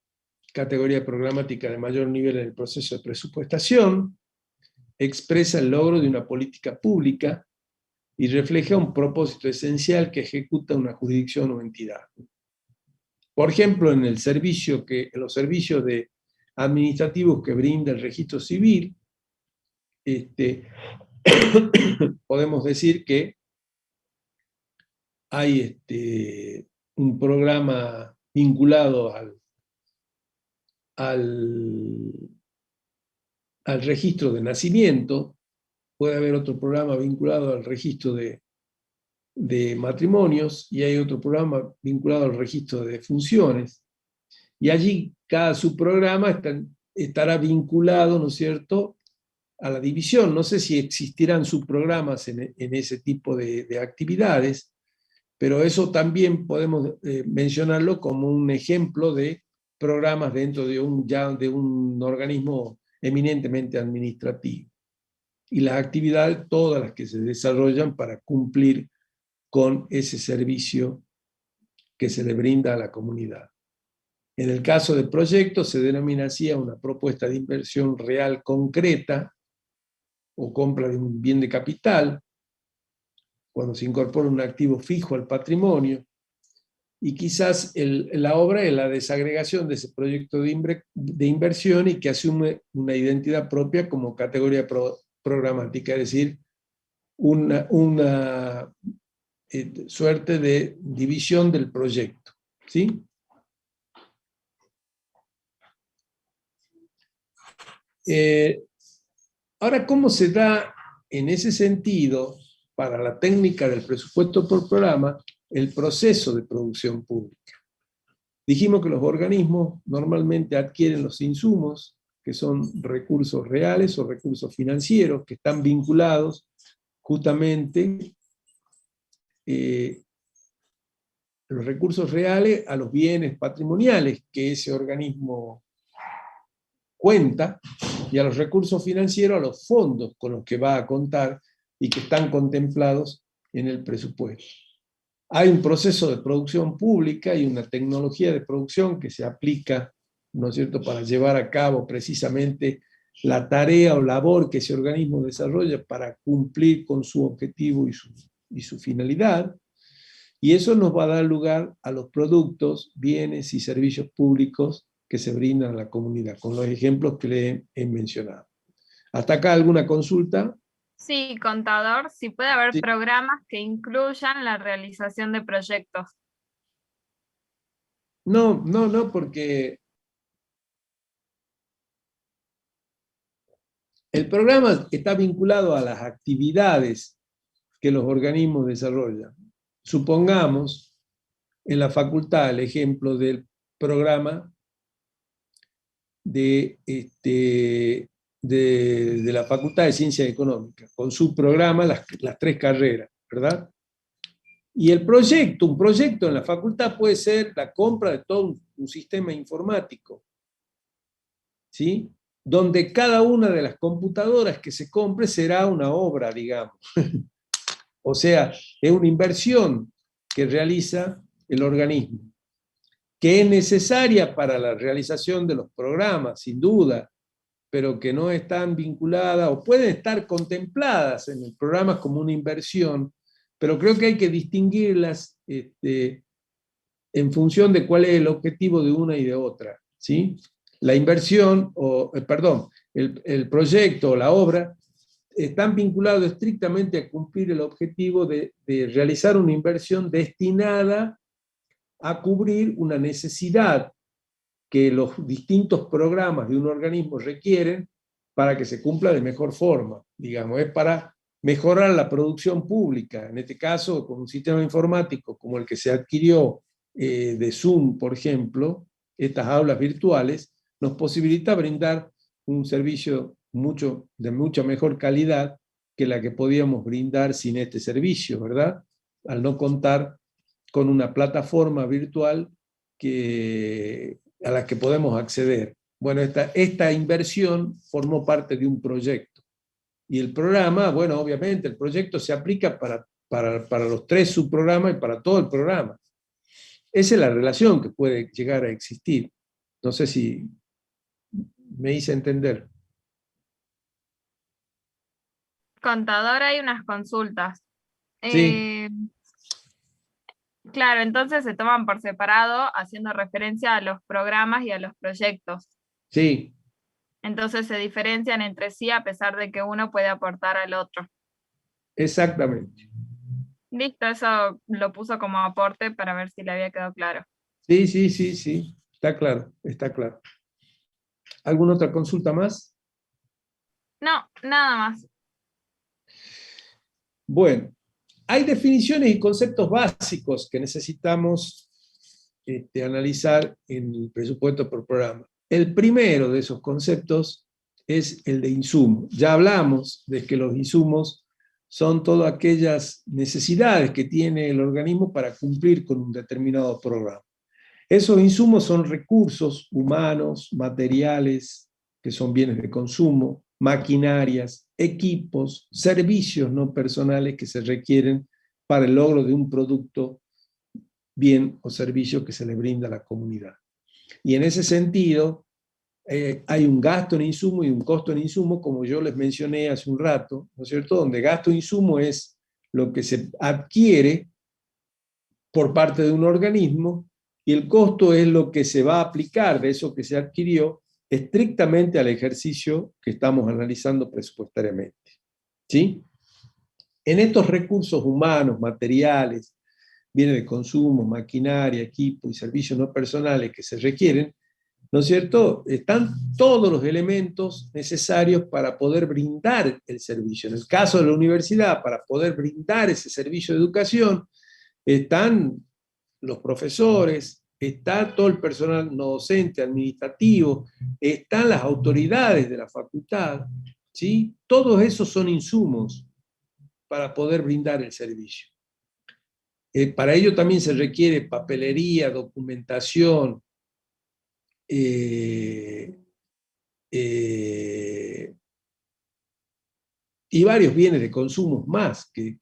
categoría programática de mayor nivel en el proceso de presupuestación, expresa el logro de una política pública y refleja un propósito esencial que ejecuta una jurisdicción o entidad. Por ejemplo, en los servicios administrativos que brinda el registro civil, podemos decir que hay un programa vinculado al registro de nacimiento, puede haber otro programa vinculado al registro de matrimonios, y hay otro programa vinculado al registro de defunciones, y allí cada subprograma estará vinculado, ¿no es cierto?, a la división. No sé si existirán subprogramas en ese tipo de actividades, pero eso también podemos mencionarlo como un ejemplo de programas dentro de un organismo eminentemente administrativo. Y las actividades, todas las que se desarrollan para cumplir con ese servicio que se le brinda a la comunidad. En el caso de proyectos se denomina así a una propuesta de inversión real concreta o compra de un bien de capital, cuando se incorpora un activo fijo al patrimonio, y quizás la obra es la desagregación de ese proyecto de inversión y que asume una identidad propia como categoría programática, es decir, una suerte de división del proyecto, ¿sí? Ahora, ¿cómo se da en ese sentido, para la técnica del presupuesto por programa, el proceso de producción pública? Dijimos que los organismos normalmente adquieren los insumos, que son recursos reales o recursos financieros, que están vinculados justamente los recursos reales a los bienes patrimoniales que ese organismo cuenta, y a los recursos financieros a los fondos con los que va a contar y que están contemplados en el presupuesto. Hay un proceso de producción pública y una tecnología de producción que se aplica, ¿no es cierto?, para llevar a cabo precisamente la tarea o labor que ese organismo desarrolla para cumplir con su objetivo y su finalidad. Y eso nos va a dar lugar a los productos, bienes y servicios públicos que se brindan a la comunidad, con los ejemplos que le he mencionado. ¿Hasta acá alguna consulta? Sí, contador, si puede haber Sí. programas que incluyan la realización de proyectos. No, porque el programa está vinculado a las actividades que los organismos desarrollan. Supongamos en la facultad el ejemplo del programa de la Facultad de Ciencias Económicas, con su programa, las 3 carreras, ¿verdad? Y un proyecto en la facultad puede ser la compra de todo un sistema informático, ¿sí?, donde cada una de las computadoras que se compre será una obra, digamos. O sea, es una inversión que realiza el organismo, que es necesaria para la realización de los programas, sin duda, pero que no están vinculadas o pueden estar contempladas en el programa como una inversión, pero creo que hay que distinguirlas en función de cuál es el objetivo de una y de otra, ¿sí? La inversión, el proyecto o la obra están vinculados estrictamente a cumplir el objetivo de realizar una inversión destinada a cubrir una necesidad que los distintos programas de un organismo requieren para que se cumpla de mejor forma. Digamos, es para mejorar la producción pública. En este caso, con un sistema informático como el que se adquirió de Zoom, por ejemplo, estas aulas virtuales, nos posibilita brindar un servicio de mucha mejor calidad que la que podíamos brindar sin este servicio, ¿verdad? Al no contar con una plataforma virtual a la que podemos acceder. Bueno, esta inversión formó parte de un proyecto. Y el programa, bueno, obviamente el proyecto se aplica para los 3 subprogramas y para todo el programa. Esa es la relación que puede llegar a existir. No sé si me hice entender. Contador, hay unas consultas. Sí. Claro, entonces se toman por separado haciendo referencia a los programas y a los proyectos. Sí. Entonces se diferencian entre sí a pesar de que uno puede aportar al otro. Exactamente. Listo, eso lo puso como aporte para ver si le había quedado claro. Sí. Está claro, está claro. ¿Alguna otra consulta más? No, nada más. Bueno, hay definiciones y conceptos básicos que necesitamos analizar en el presupuesto por programa. El primero de esos conceptos es el de insumo. Ya hablamos de que los insumos son todas aquellas necesidades que tiene el organismo para cumplir con un determinado programa. Esos insumos son recursos humanos, materiales, que son bienes de consumo, maquinarias, equipos, servicios no personales que se requieren para el logro de un producto, bien o servicio que se le brinda a la comunidad. Y en ese sentido, hay un gasto en insumo y un costo en insumo, como yo les mencioné hace un rato, ¿no es cierto? Donde gasto en insumo es lo que se adquiere por parte de un organismo y el costo es lo que se va a aplicar de eso que se adquirió estrictamente al ejercicio que estamos analizando presupuestariamente. ¿Sí? En estos recursos humanos, materiales, bienes de consumo, maquinaria, equipo y servicios no personales que se requieren, ¿no es cierto? Están todos los elementos necesarios para poder brindar el servicio. En el caso de la universidad, para poder brindar ese servicio de educación, están los profesores, está todo el personal no docente, administrativo, están las autoridades de la facultad, ¿sí? Todos esos son insumos para poder brindar el servicio. Para ello también se requiere papelería, documentación, y varios bienes de consumo más, que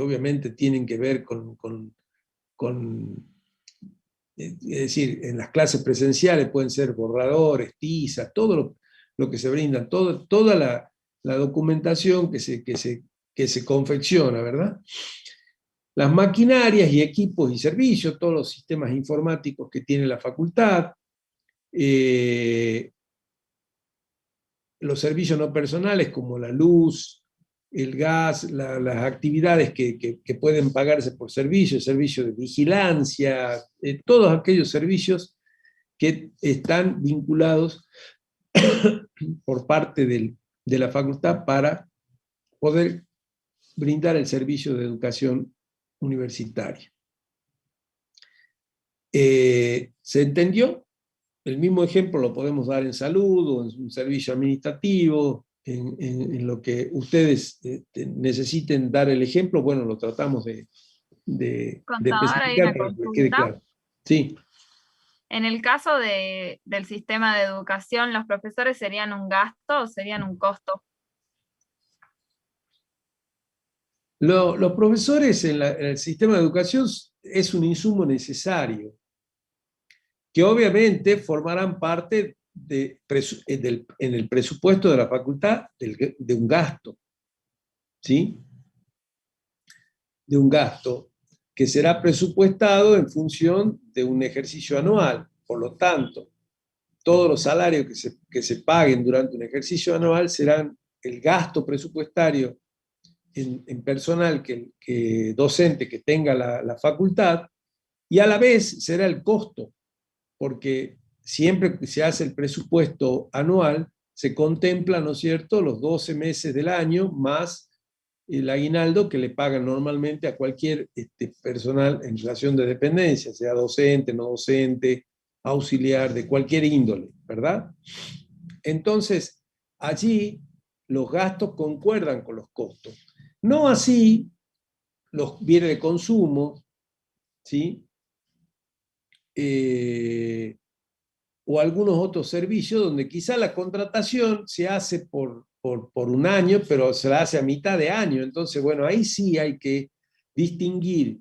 obviamente tienen que ver con es decir, en las clases presenciales pueden ser borradores, tizas, todo lo que se brinda, toda la documentación que se confecciona, ¿verdad? Las maquinarias y equipos y servicios, todos los sistemas informáticos que tiene la facultad, los servicios no personales como la luz, el gas, las actividades que pueden pagarse por servicios de vigilancia, todos aquellos servicios que están vinculados por parte de la facultad para poder brindar el servicio de educación universitaria. ¿Se entendió? El mismo ejemplo lo podemos dar en salud o en un servicio administrativo, en lo que ustedes necesiten dar el ejemplo, bueno, lo tratamos de Contador, hay especificar una para que quede consulta. claro. Sí. En el caso del sistema de educación, ¿los profesores serían un gasto o serían un costo? Los profesores en el sistema de educación es un insumo necesario, que obviamente formarán parte en el presupuesto de la facultad de un gasto, ¿sí? De un gasto que será presupuestado en función de un ejercicio anual. Por lo tanto, todos los salarios que se paguen durante un ejercicio anual serán el gasto presupuestario en personal docente que tenga la facultad, y a la vez será el costo, porque siempre que se hace el presupuesto anual, se contempla, ¿no es cierto?, los 12 meses del año, más el aguinaldo que le pagan normalmente a cualquier personal en relación de dependencia, sea docente, no docente, auxiliar, de cualquier índole, ¿verdad? Entonces, allí los gastos concuerdan con los costos. No así los bienes de consumo, ¿sí? O algunos otros servicios donde quizá la contratación se hace por un año, pero se la hace a mitad de año. Entonces, bueno, ahí sí hay que distinguir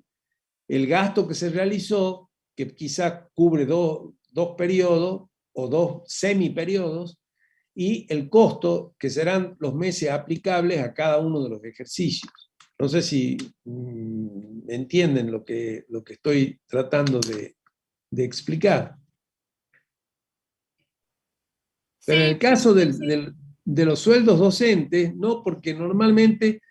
el gasto que se realizó, que quizá cubre dos periodos o dos semiperiodos, y el costo, que serán los meses aplicables a cada uno de los ejercicios. No sé si entienden lo que estoy tratando de explicar. Pero en el caso de los sueldos docentes, no, porque normalmente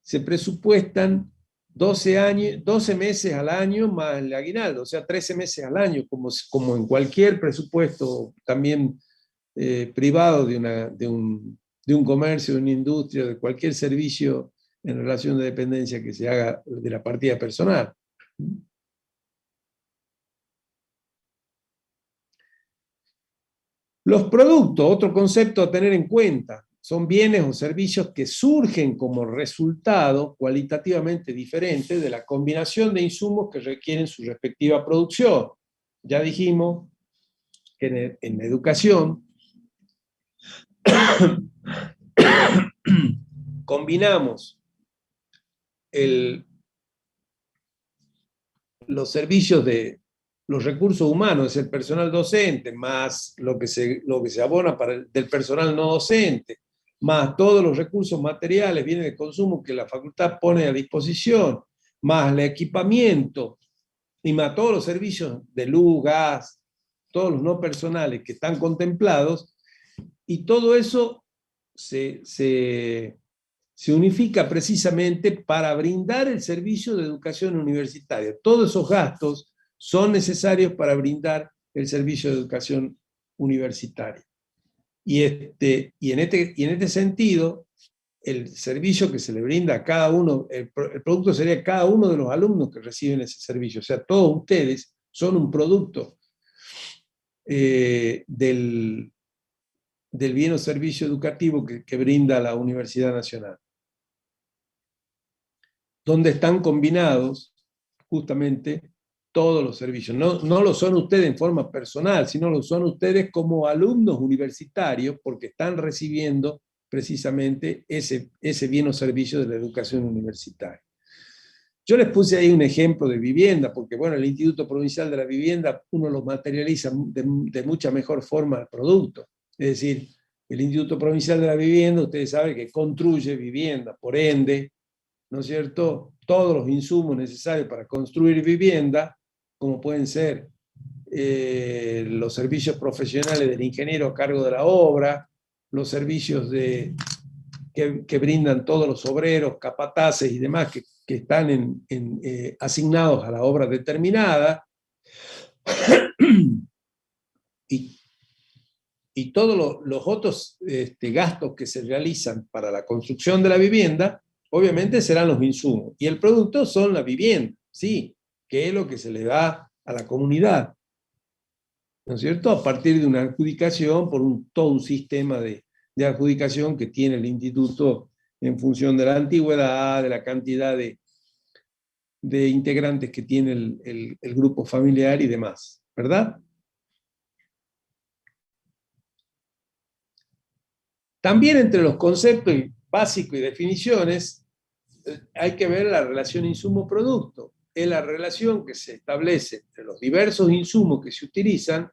se presupuestan 12 meses al año más el aguinaldo, o sea, 13 meses al año, como en cualquier presupuesto también privado de un comercio, de una industria, de cualquier servicio en relación de dependencia que se haga de la partida personal. Los productos, otro concepto a tener en cuenta, son bienes o servicios que surgen como resultado cualitativamente diferente de la combinación de insumos que requieren su respectiva producción. Ya dijimos que en educación combinamos los servicios de los recursos humanos, es el personal docente, más lo que se abona del personal no docente, más todos los recursos materiales, bienes de consumo que la facultad pone a disposición, más el equipamiento, y más todos los servicios de luz, gas, todos los no personales que están contemplados, y todo eso se unifica precisamente para brindar el servicio de educación universitaria. Todos esos gastos son necesarios para brindar el servicio de educación universitaria. Y en este sentido, el servicio que se le brinda a cada uno, el producto sería cada uno de los alumnos que reciben ese servicio. O sea, todos ustedes son un producto del bien o servicio educativo que brinda la Universidad Nacional, donde están combinados justamente todos los servicios. No lo son ustedes en forma personal, sino lo son ustedes como alumnos universitarios, porque están recibiendo precisamente ese bien o servicio de la educación universitaria. Yo les puse ahí un ejemplo de vivienda, porque bueno, el Instituto Provincial de la Vivienda uno lo materializa de mucha mejor forma el producto. Es decir, el Instituto Provincial de la Vivienda, ustedes saben que construye vivienda, por ende, ¿no es cierto?, todos los insumos necesarios para construir vivienda, como pueden ser los servicios profesionales del ingeniero a cargo de la obra, los servicios que brindan todos los obreros, capataces y demás que están asignados a la obra determinada, y todos los otros gastos que se realizan para la construcción de la vivienda, obviamente serán los insumos. Y el producto son la vivienda, ¿sí?, que es lo que se le da a la comunidad, ¿no es cierto?, a partir de una adjudicación por todo un sistema de adjudicación que tiene el instituto en función de la antigüedad, de la cantidad de integrantes que tiene el grupo familiar y demás, ¿verdad? También entre los conceptos básicos y definiciones hay que ver la relación insumo-producto. Es la relación que se establece entre los diversos insumos que se utilizan,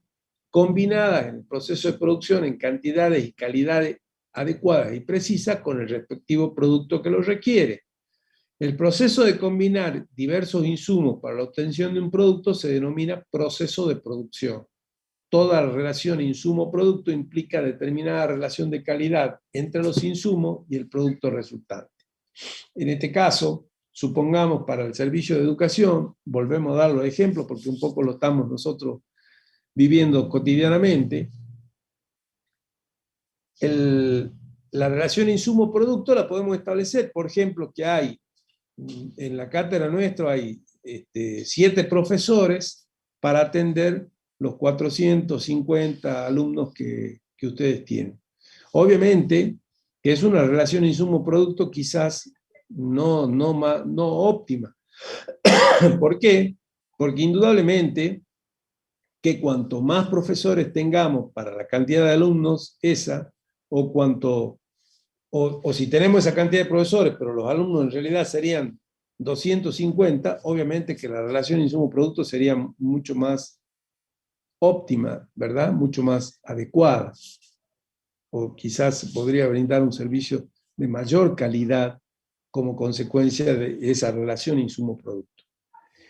combinadas en el proceso de producción en cantidades y calidades adecuadas y precisas con el respectivo producto que lo requiere. El proceso de combinar diversos insumos para la obtención de un producto se denomina proceso de producción. toda la relación insumo-producto implica determinada relación de calidad entre los insumos y el producto resultante. En este caso, supongamos para el servicio de educación, volvemos a dar los ejemplos porque un poco lo estamos nosotros viviendo cotidianamente, la relación insumo-producto la podemos establecer, por ejemplo, que hay, en la cátedra nuestra hay 7 profesores para atender los 450 alumnos que ustedes tienen. Obviamente que es una relación insumo-producto quizás no óptima. ¿Por qué? Porque indudablemente que cuanto más profesores tengamos para la cantidad de alumnos o si tenemos esa cantidad de profesores, pero los alumnos en realidad serían 250, obviamente que la relación insumo-producto sería mucho más óptima, ¿verdad? Mucho más adecuada. O quizás podría brindar un servicio de mayor calidad como consecuencia de esa relación insumo-producto.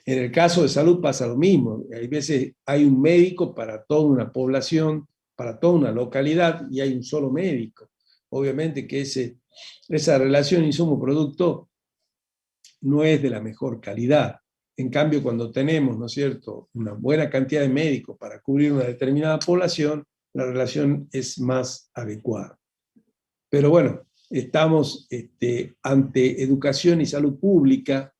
En el caso de salud pasa lo mismo. Hay veces hay un médico para toda una población, para toda una localidad, y hay un solo médico. Obviamente que esa relación insumo-producto no es de la mejor calidad. En cambio, cuando tenemos, ¿no es cierto?, una buena cantidad de médicos para cubrir una determinada población, la relación es más adecuada. Pero bueno, estamos ante educación y salud pública,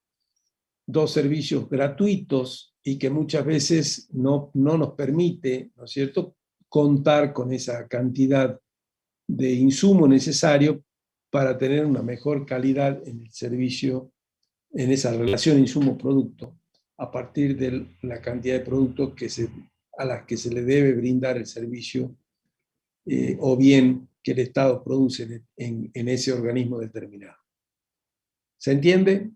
2 servicios gratuitos y que muchas veces no nos permite, ¿no es cierto?, contar con esa cantidad de insumo necesario para tener una mejor calidad en el servicio, en esa relación insumo-producto, a partir de la cantidad de productos a las que se le debe brindar el servicio o bien que el Estado produce en ese organismo determinado. ¿Se entiende?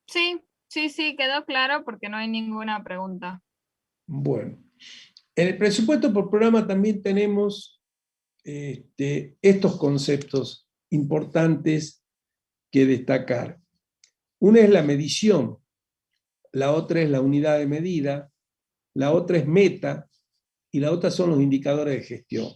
Sí, quedó claro porque no hay ninguna pregunta. Bueno, en el presupuesto por programa también tenemos estos conceptos importantes que destacar. Una es la medición, la otra es la unidad de medida, la otra es meta y la otra son los indicadores de gestión.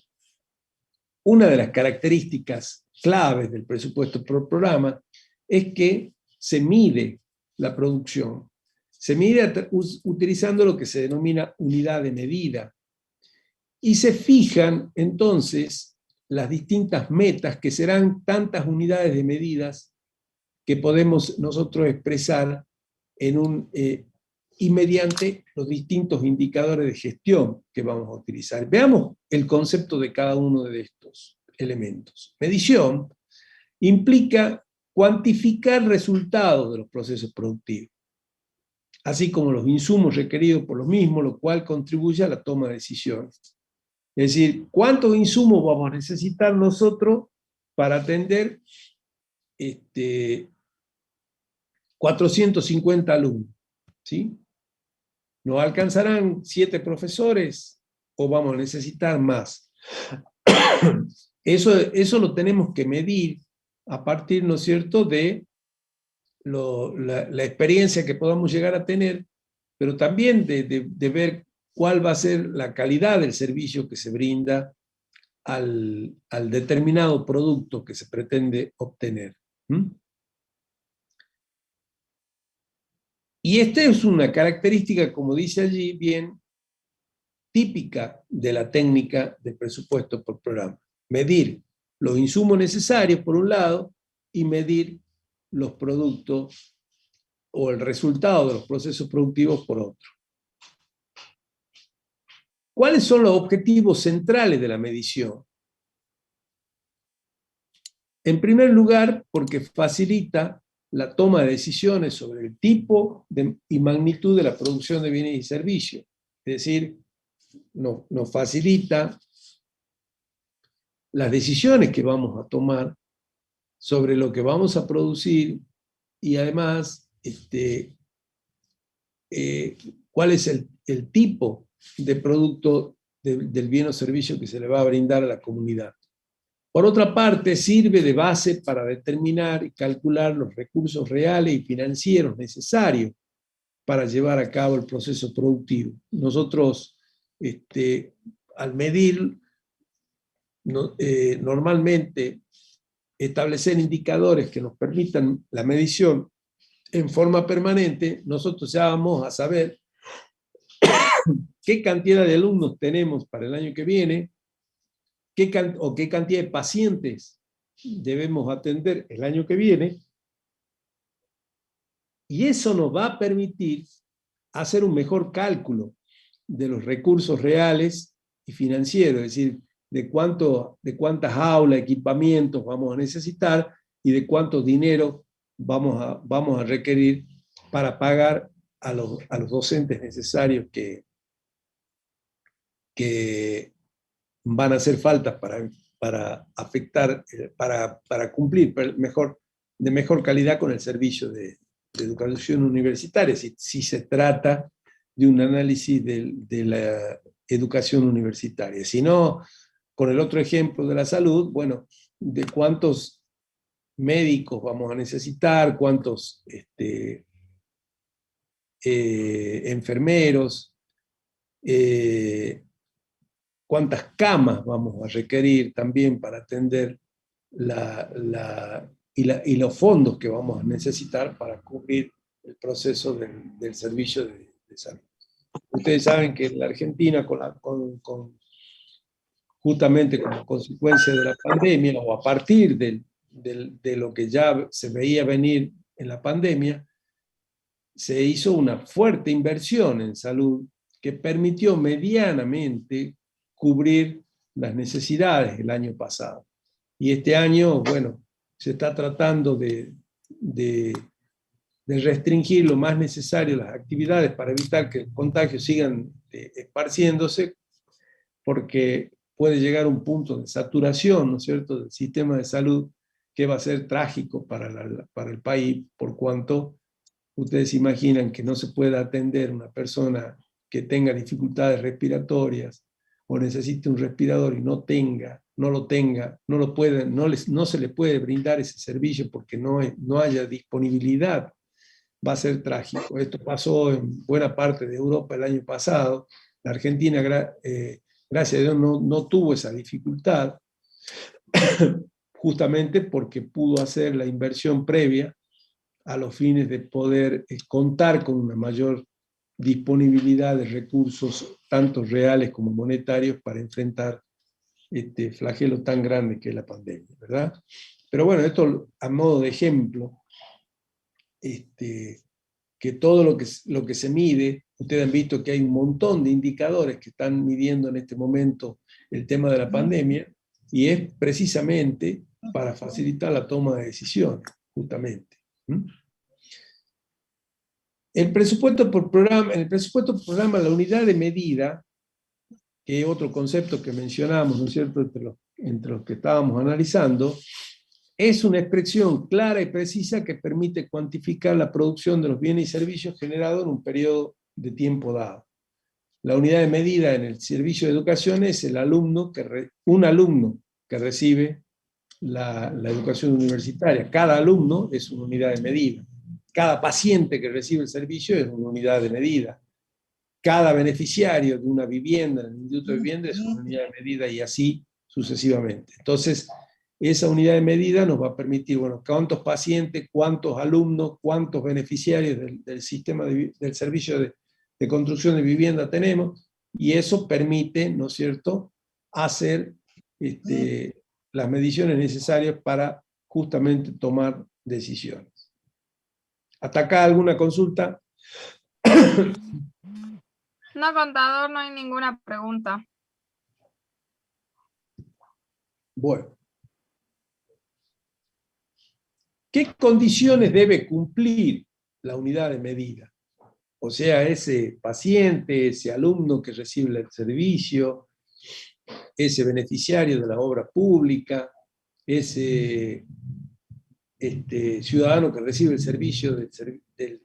Una de las características claves del presupuesto por programa es que se mide la producción. Se mide utilizando lo que se denomina unidad de medida. Y se fijan entonces las distintas metas, que serán tantas unidades de medidas que podemos nosotros expresar y mediante los distintos indicadores de gestión que vamos a utilizar. Veamos el concepto de cada uno de estos elementos. Medición implica cuantificar resultados de los procesos productivos, así como los insumos requeridos por los mismos, lo cual contribuye a la toma de decisiones. Es decir, ¿cuántos insumos vamos a necesitar nosotros para atender 450 alumnos? ¿Sí? ¿Nos alcanzarán 7 profesores o vamos a necesitar más? Eso lo tenemos que medir a partir, ¿no es cierto?, de la experiencia que podamos llegar a tener, pero también de ver cuál va a ser la calidad del servicio que se brinda al determinado producto que se pretende obtener. Y esta es una característica, como dice allí, bien típica de la técnica de presupuesto por programa. Medir los insumos necesarios, por un lado, y medir los productos o el resultado de los procesos productivos, por otro. ¿Cuáles son los objetivos centrales de la medición? En primer lugar, porque facilita la toma de decisiones sobre el tipo y magnitud de la producción de bienes y servicios. Es decir, nos facilita las decisiones que vamos a tomar sobre lo que vamos a producir y además cuál es el tipo de producto del bien o servicio que se le va a brindar a la comunidad. Por otra parte, sirve de base para determinar y calcular los recursos reales y financieros necesarios para llevar a cabo el proceso productivo. Nosotros, al medir, normalmente establecer indicadores que nos permitan la medición en forma permanente, nosotros ya vamos a saber qué cantidad de alumnos tenemos para el año que viene, qué cantidad de pacientes debemos atender el año que viene, y eso nos va a permitir hacer un mejor cálculo de los recursos reales y financieros, es decir, de cuántas aulas, equipamientos vamos a necesitar y de cuánto dinero vamos a requerir para pagar a los docentes necesarios que van a hacer falta para afectar, para cumplir de mejor calidad con el servicio de educación universitaria, si se trata de un análisis de la educación universitaria. Si no, con el otro ejemplo de la salud, bueno, de cuántos médicos vamos a necesitar, cuántos enfermeros, cuántas camas vamos a requerir también para atender y los fondos que vamos a necesitar para cubrir el proceso del servicio de salud. Ustedes saben que en la Argentina, justamente como consecuencia de la pandemia, o a partir de lo que ya se veía venir en la pandemia, se hizo una fuerte inversión en salud que permitió medianamente cubrir las necesidades el año pasado. Y este año, bueno, se está tratando de restringir lo más necesario las actividades para evitar que los contagios sigan esparciéndose, porque puede llegar a un punto de saturación, ¿no es cierto?, del sistema de salud, que va a ser trágico para el país, por cuanto ustedes imaginan que no se pueda atender una persona que tenga dificultades respiratorias o necesite un respirador y no se le puede brindar ese servicio porque no haya disponibilidad. Va a ser trágico. Esto pasó en buena parte de Europa el año pasado. La Argentina, gracias a Dios, no tuvo esa dificultad, justamente porque pudo hacer la inversión previa a los fines de poder contar con una mayor disponibilidad de recursos, tanto reales como monetarios, para enfrentar este flagelo tan grande que es la pandemia, ¿verdad? Pero bueno, esto a modo de ejemplo, que todo lo que se mide, ustedes han visto que hay un montón de indicadores que están midiendo en este momento el tema de la pandemia, y es precisamente para facilitar la toma de decisiones, justamente. En el presupuesto por programa, la unidad de medida, que es otro concepto que mencionamos, ¿no es cierto?, entre los que estábamos analizando, es una expresión clara y precisa que permite cuantificar la producción de los bienes y servicios generados en un periodo de tiempo dado. La unidad de medida en el servicio de educación es un alumno que recibe la educación universitaria. Cada alumno es una unidad de medida. Cada paciente que recibe el servicio es una unidad de medida. Cada beneficiario de una vivienda, en el Instituto de Vivienda, es una unidad de medida, y así sucesivamente. Entonces, esa unidad de medida nos va a permitir, bueno, cuántos pacientes, cuántos alumnos, cuántos beneficiarios del sistema del servicio de construcción de vivienda tenemos, y eso permite, ¿no es cierto?, hacer las mediciones necesarias para justamente tomar decisiones. ¿Hasta acá alguna consulta? No, contador, no hay ninguna pregunta. Bueno. ¿Qué condiciones debe cumplir la unidad de medida? O sea, ese paciente, ese alumno que recibe el servicio, ese beneficiario de la obra pública, ese ciudadano que recibe el servicio del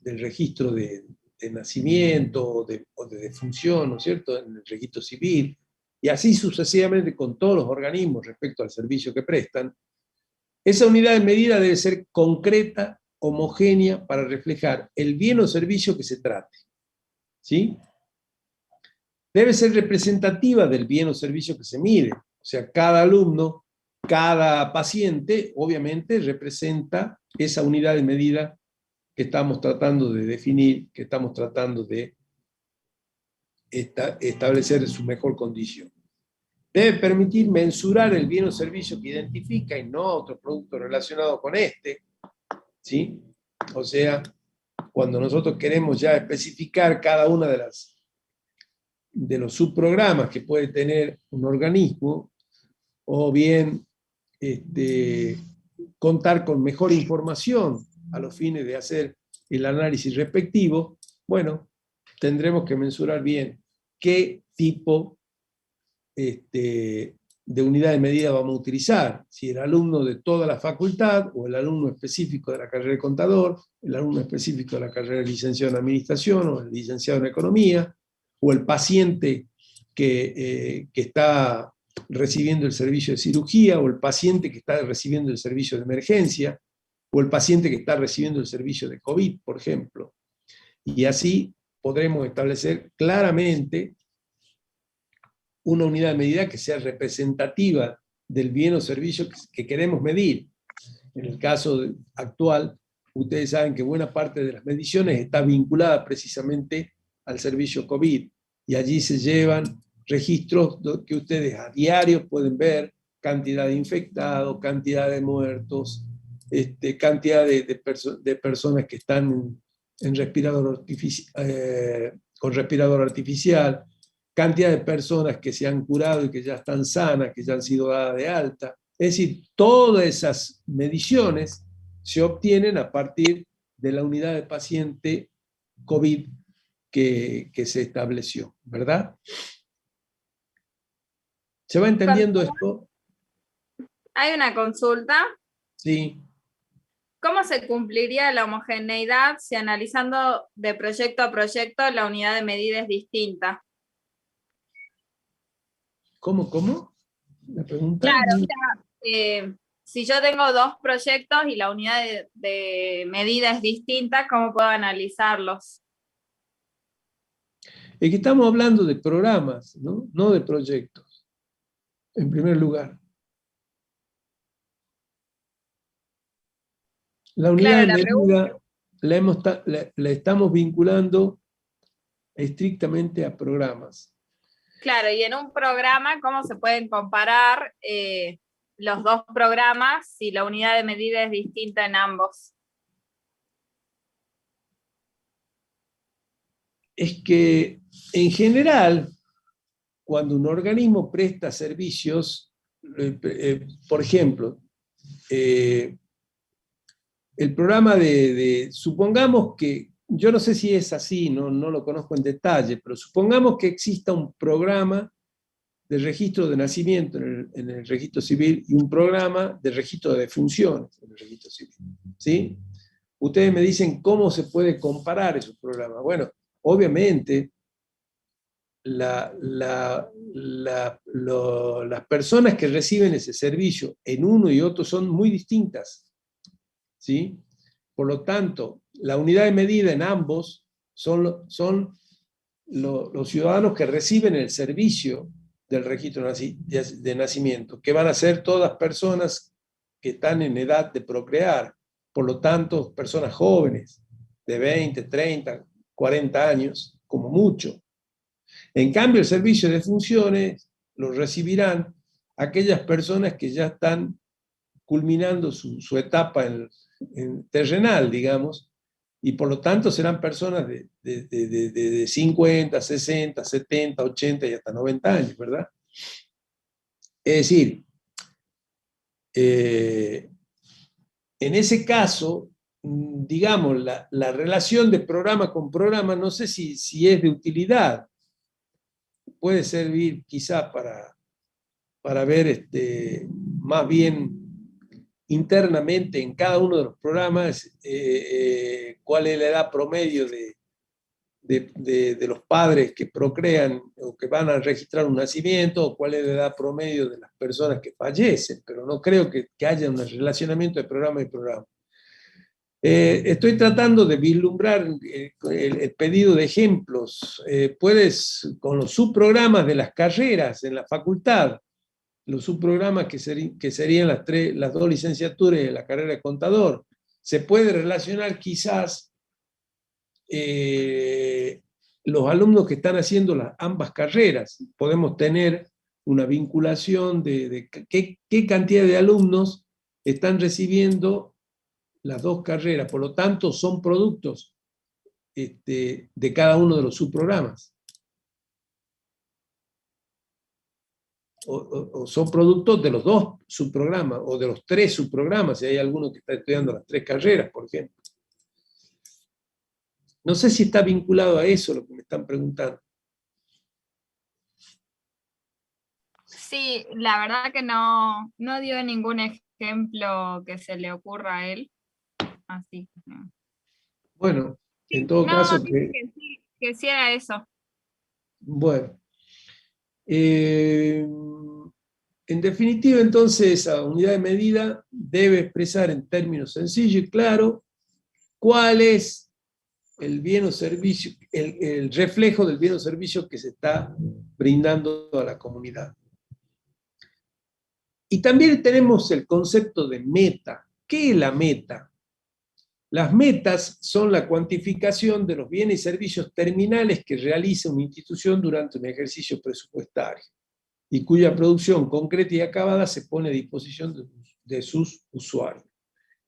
registro de nacimiento o de defunción, ¿no es cierto?, en el registro civil, y así sucesivamente con todos los organismos respecto al servicio que prestan. Esa unidad de medida debe ser concreta homogénea para reflejar el bien o servicio que se trate. ¿Sí? Debe ser representativa del bien o servicio que se mide. O sea, cada alumno, cada paciente, obviamente, representa esa unidad de medida que estamos tratando de definir, que estamos tratando de establecer su mejor condición. Debe permitir mensurar el bien o servicio que identifica y no otro producto relacionado con este. ¿Sí? O sea, cuando nosotros queremos ya especificar cada una de los subprogramas que puede tener un organismo, o bien contar con mejor información a los fines de hacer el análisis respectivo, bueno, tendremos que mensurar bien qué tipo de unidad de medida vamos a utilizar, si el alumno de toda la facultad, o el alumno específico de la carrera de contador, el alumno específico de la carrera de licenciado en administración, o el licenciado en economía, o el paciente que está recibiendo el servicio de cirugía, o el paciente que está recibiendo el servicio de emergencia, o el paciente que está recibiendo el servicio de COVID, por ejemplo. Y así podremos establecer claramente una unidad de medida que sea representativa del bien o servicio que queremos medir. En el caso actual, ustedes saben que buena parte de las mediciones está vinculada precisamente al servicio COVID, y allí se llevan registros que ustedes a diario pueden ver: cantidad de infectados, cantidad de muertos, cantidad de personas que están en respirador con respirador artificial, cantidad de personas que se han curado y que ya están sanas, que ya han sido dadas de alta. Es decir, todas esas mediciones se obtienen a partir de la unidad de paciente COVID que se estableció, ¿verdad? ¿Se va entendiendo esto? Hay una consulta. Sí. ¿Cómo se cumpliría la homogeneidad si analizando de proyecto a proyecto la unidad de medida es distinta? ¿Cómo? La pregunta. Claro, mira, si yo tengo dos proyectos y la unidad de medida es distinta, ¿cómo puedo analizarlos? Es que estamos hablando de programas, ¿no? No de proyectos, en primer lugar. La unidad de medida la estamos vinculando estrictamente a programas. Claro, y en un programa, ¿cómo se pueden comparar los dos programas si la unidad de medida es distinta en ambos? Es que, en general, cuando un organismo presta servicios, por ejemplo, el programa supongamos que, yo no sé si es así, no lo conozco en detalle, pero supongamos que exista un programa de registro de nacimiento en el registro civil y un programa de registro de defunciones en el registro civil. ¿Sí? Ustedes me dicen cómo se puede comparar esos programas. Bueno, obviamente, las personas que reciben ese servicio en uno y otro son muy distintas. ¿Sí? Por lo tanto, la unidad de medida en ambos son los ciudadanos que reciben el servicio del registro de nacimiento, que van a ser todas personas que están en edad de procrear, por lo tanto, personas jóvenes, de 20, 30, 40 años, como mucho. En cambio, el servicio de funciones lo recibirán aquellas personas que ya están culminando su etapa en terrenal, digamos, y por lo tanto serán personas de 50, 60, 70, 80 y hasta 90 años, ¿verdad? Es decir, en ese caso, digamos, la relación de programa con programa, no sé si es de utilidad. Puede servir quizá para ver más bien internamente en cada uno de los programas cuál es la edad promedio de los padres que procrean o que van a registrar un nacimiento, o cuál es la edad promedio de las personas que fallecen, pero no creo que haya un relacionamiento de programa y programa. Estoy tratando de vislumbrar el pedido de ejemplos. Puedes, con los subprogramas de las carreras en la facultad, los subprogramas que serían las dos licenciaturas de la carrera de contador, se puede relacionar quizás los alumnos que están haciendo ambas carreras. Podemos tener una vinculación de qué cantidad de alumnos están recibiendo las dos carreras, por lo tanto son productos de cada uno de los subprogramas. O son productos de los dos subprogramas, o de los tres subprogramas, si hay alguno que está estudiando las tres carreras, por ejemplo. No sé si está vinculado a eso lo que me están preguntando. Sí, la verdad que no dio ningún ejemplo que se le ocurra a él. Así que no. Bueno, Sí, en todo no, caso... dice que sí era eso. Bueno. En definitiva, entonces, esa unidad de medida debe expresar en términos sencillos y claros cuál es el bien o servicio, el reflejo del bien o servicio que se está brindando a la comunidad. Y también tenemos el concepto de meta. ¿Qué es la meta? Las metas son la cuantificación de los bienes y servicios terminales que realiza una institución durante un ejercicio presupuestario y cuya producción concreta y acabada se pone a disposición de sus usuarios.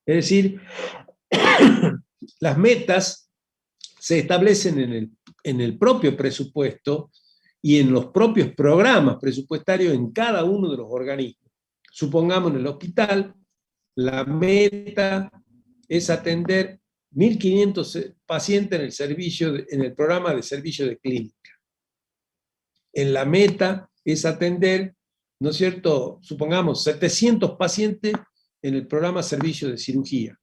Es decir, las metas se establecen en el propio presupuesto y en los propios programas presupuestarios en cada uno de los organismos. Supongamos en el hospital, la meta es atender 1.500 pacientes en el programa de servicio de clínica. En la meta es atender, ¿no es cierto?, supongamos 700 pacientes en el programa servicio de cirugía.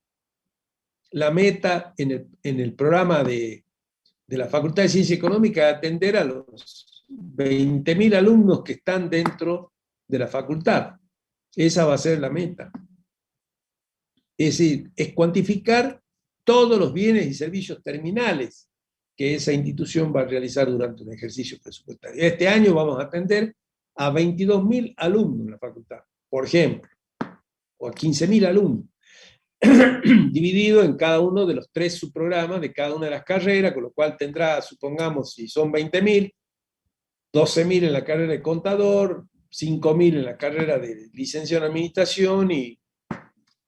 La meta en el programa de la Facultad de Ciencia Económica es atender a los 20.000 alumnos que están dentro de la facultad. Esa va a ser la meta. Es decir, es cuantificar todos los bienes y servicios terminales que esa institución va a realizar durante un ejercicio presupuestario. Este año vamos a atender a 22.000 alumnos en la facultad, por ejemplo, o a 15.000 alumnos, dividido en cada uno de los tres subprogramas de cada una de las carreras, con lo cual tendrá, supongamos, si son 20.000, 12.000 en la carrera de contador, 5.000 en la carrera de licenciado en administración y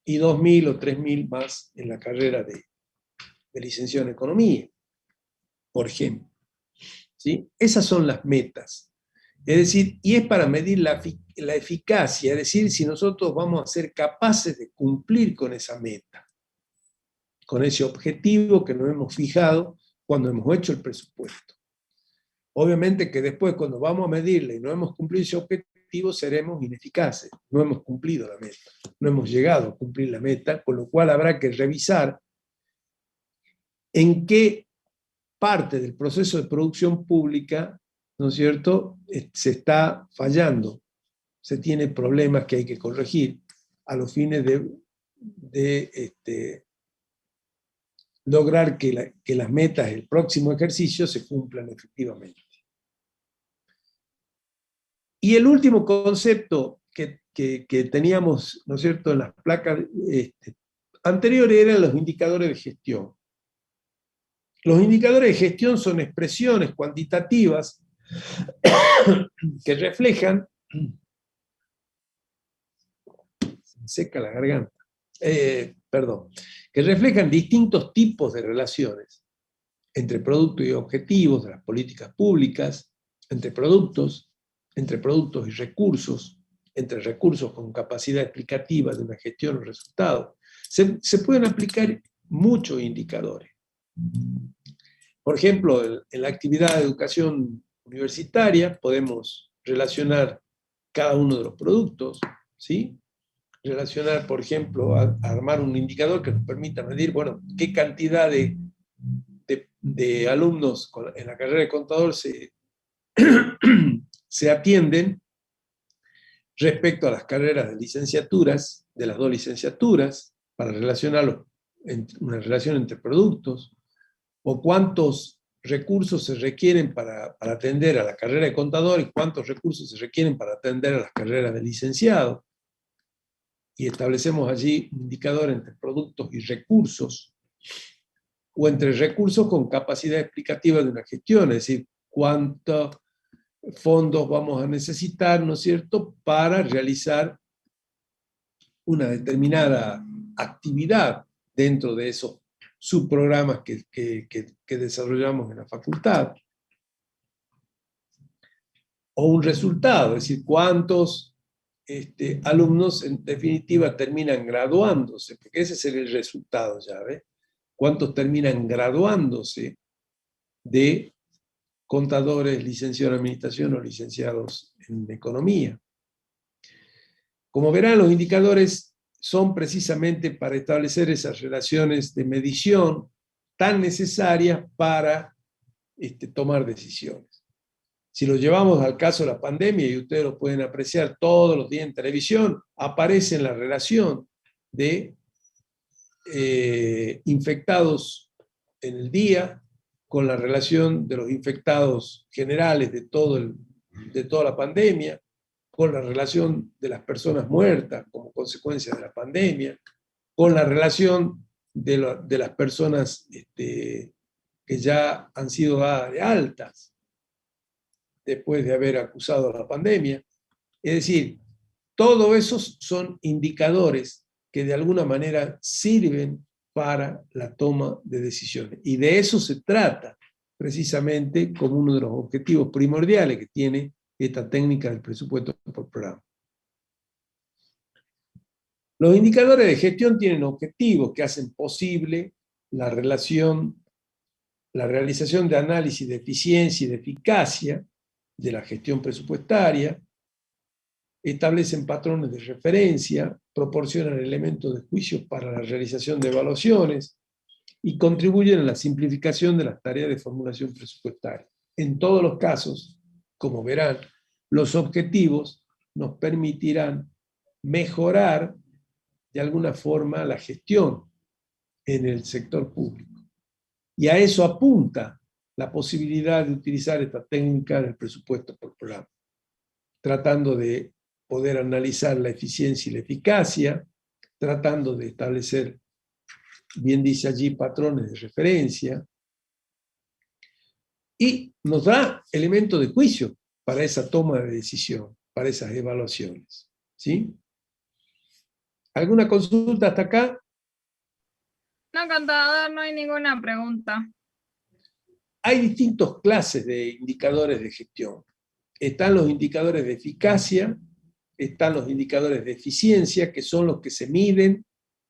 2.000 o 3.000 más en la carrera de licenciado en economía, por ejemplo. ¿Sí? Esas son las metas. Es decir, y es para medir la eficacia, es decir, si nosotros vamos a ser capaces de cumplir con esa meta, con ese objetivo que nos hemos fijado cuando hemos hecho el presupuesto. Obviamente que después, cuando vamos a medirla y no hemos cumplido ese objetivo, seremos ineficaces. No hemos cumplido la meta, no hemos llegado a cumplir la meta, con lo cual habrá que revisar en qué parte del proceso de producción pública, ¿no es cierto?, se está fallando, se tienen problemas que hay que corregir a los fines de lograr que las metas del próximo ejercicio se cumplan efectivamente. Y el último concepto que teníamos, ¿no es cierto?, en las placas anteriores eran los indicadores de gestión. Los indicadores de gestión son expresiones cuantitativas que reflejan, se me seca la garganta, que reflejan distintos tipos de relaciones entre productos y objetivos de las políticas públicas, entre productos y recursos, entre recursos con capacidad explicativa de una gestión o resultado. Se pueden aplicar muchos indicadores. Por ejemplo, en la actividad de educación universitaria podemos relacionar cada uno de los productos, ¿sí? Relacionar, por ejemplo, armar un indicador que nos permita medir, bueno, qué cantidad de alumnos en la carrera de contador se atienden respecto a las carreras de licenciaturas, de las dos licenciaturas, para relacionarlo una relación entre productos, o cuántos recursos se requieren para atender a la carrera de contador y cuántos recursos se requieren para atender a las carreras de licenciado. Y establecemos allí un indicador entre productos y recursos, o entre recursos con capacidad explicativa de una gestión, es decir, cuántos fondos vamos a necesitar, ¿no es cierto?, para realizar una determinada actividad dentro de esos subprogramas que desarrollamos en la facultad. O un resultado, es decir, cuántos alumnos en definitiva terminan graduándose, porque ese sería el resultado, ya ves. ¿Cuántos terminan graduándose de contadores, licenciados en administración o licenciados en economía? Como verán, los indicadores son precisamente para establecer esas relaciones de medición tan necesarias para tomar decisiones. Si lo llevamos al caso de la pandemia, y ustedes lo pueden apreciar todos los días en televisión, aparece en la relación de infectados en el día con la relación de los infectados generales de toda la pandemia, con la relación de las personas muertas como consecuencia de la pandemia, con la relación de las personas que ya han sido dadas de altas después de haber acusado la pandemia. Es decir, todos esos son indicadores que de alguna manera sirven para la toma de decisiones. Y de eso se trata precisamente como uno de los objetivos primordiales que tiene esta técnica del presupuesto por programa. Los indicadores de gestión tienen objetivos que hacen posible la realización de análisis de eficiencia y de eficacia de la gestión presupuestaria, establecen patrones de referencia, proporcionan elementos de juicio para la realización de evaluaciones y contribuyen a la simplificación de las tareas de formulación presupuestaria. En todos los casos, como verán, los objetivos nos permitirán mejorar de alguna forma la gestión en el sector público. Y a eso apunta la posibilidad de utilizar esta técnica del presupuesto por programa, tratando de poder analizar la eficiencia y la eficacia, tratando de establecer, bien dice allí, patrones de referencia, y nos da elementos de juicio para esa toma de decisión, para esas evaluaciones. ¿Sí? ¿Alguna consulta hasta acá? No, contador, no hay ninguna pregunta. Hay distintas clases de indicadores de gestión. Están los indicadores de eficacia, están los indicadores de eficiencia, que son los que se miden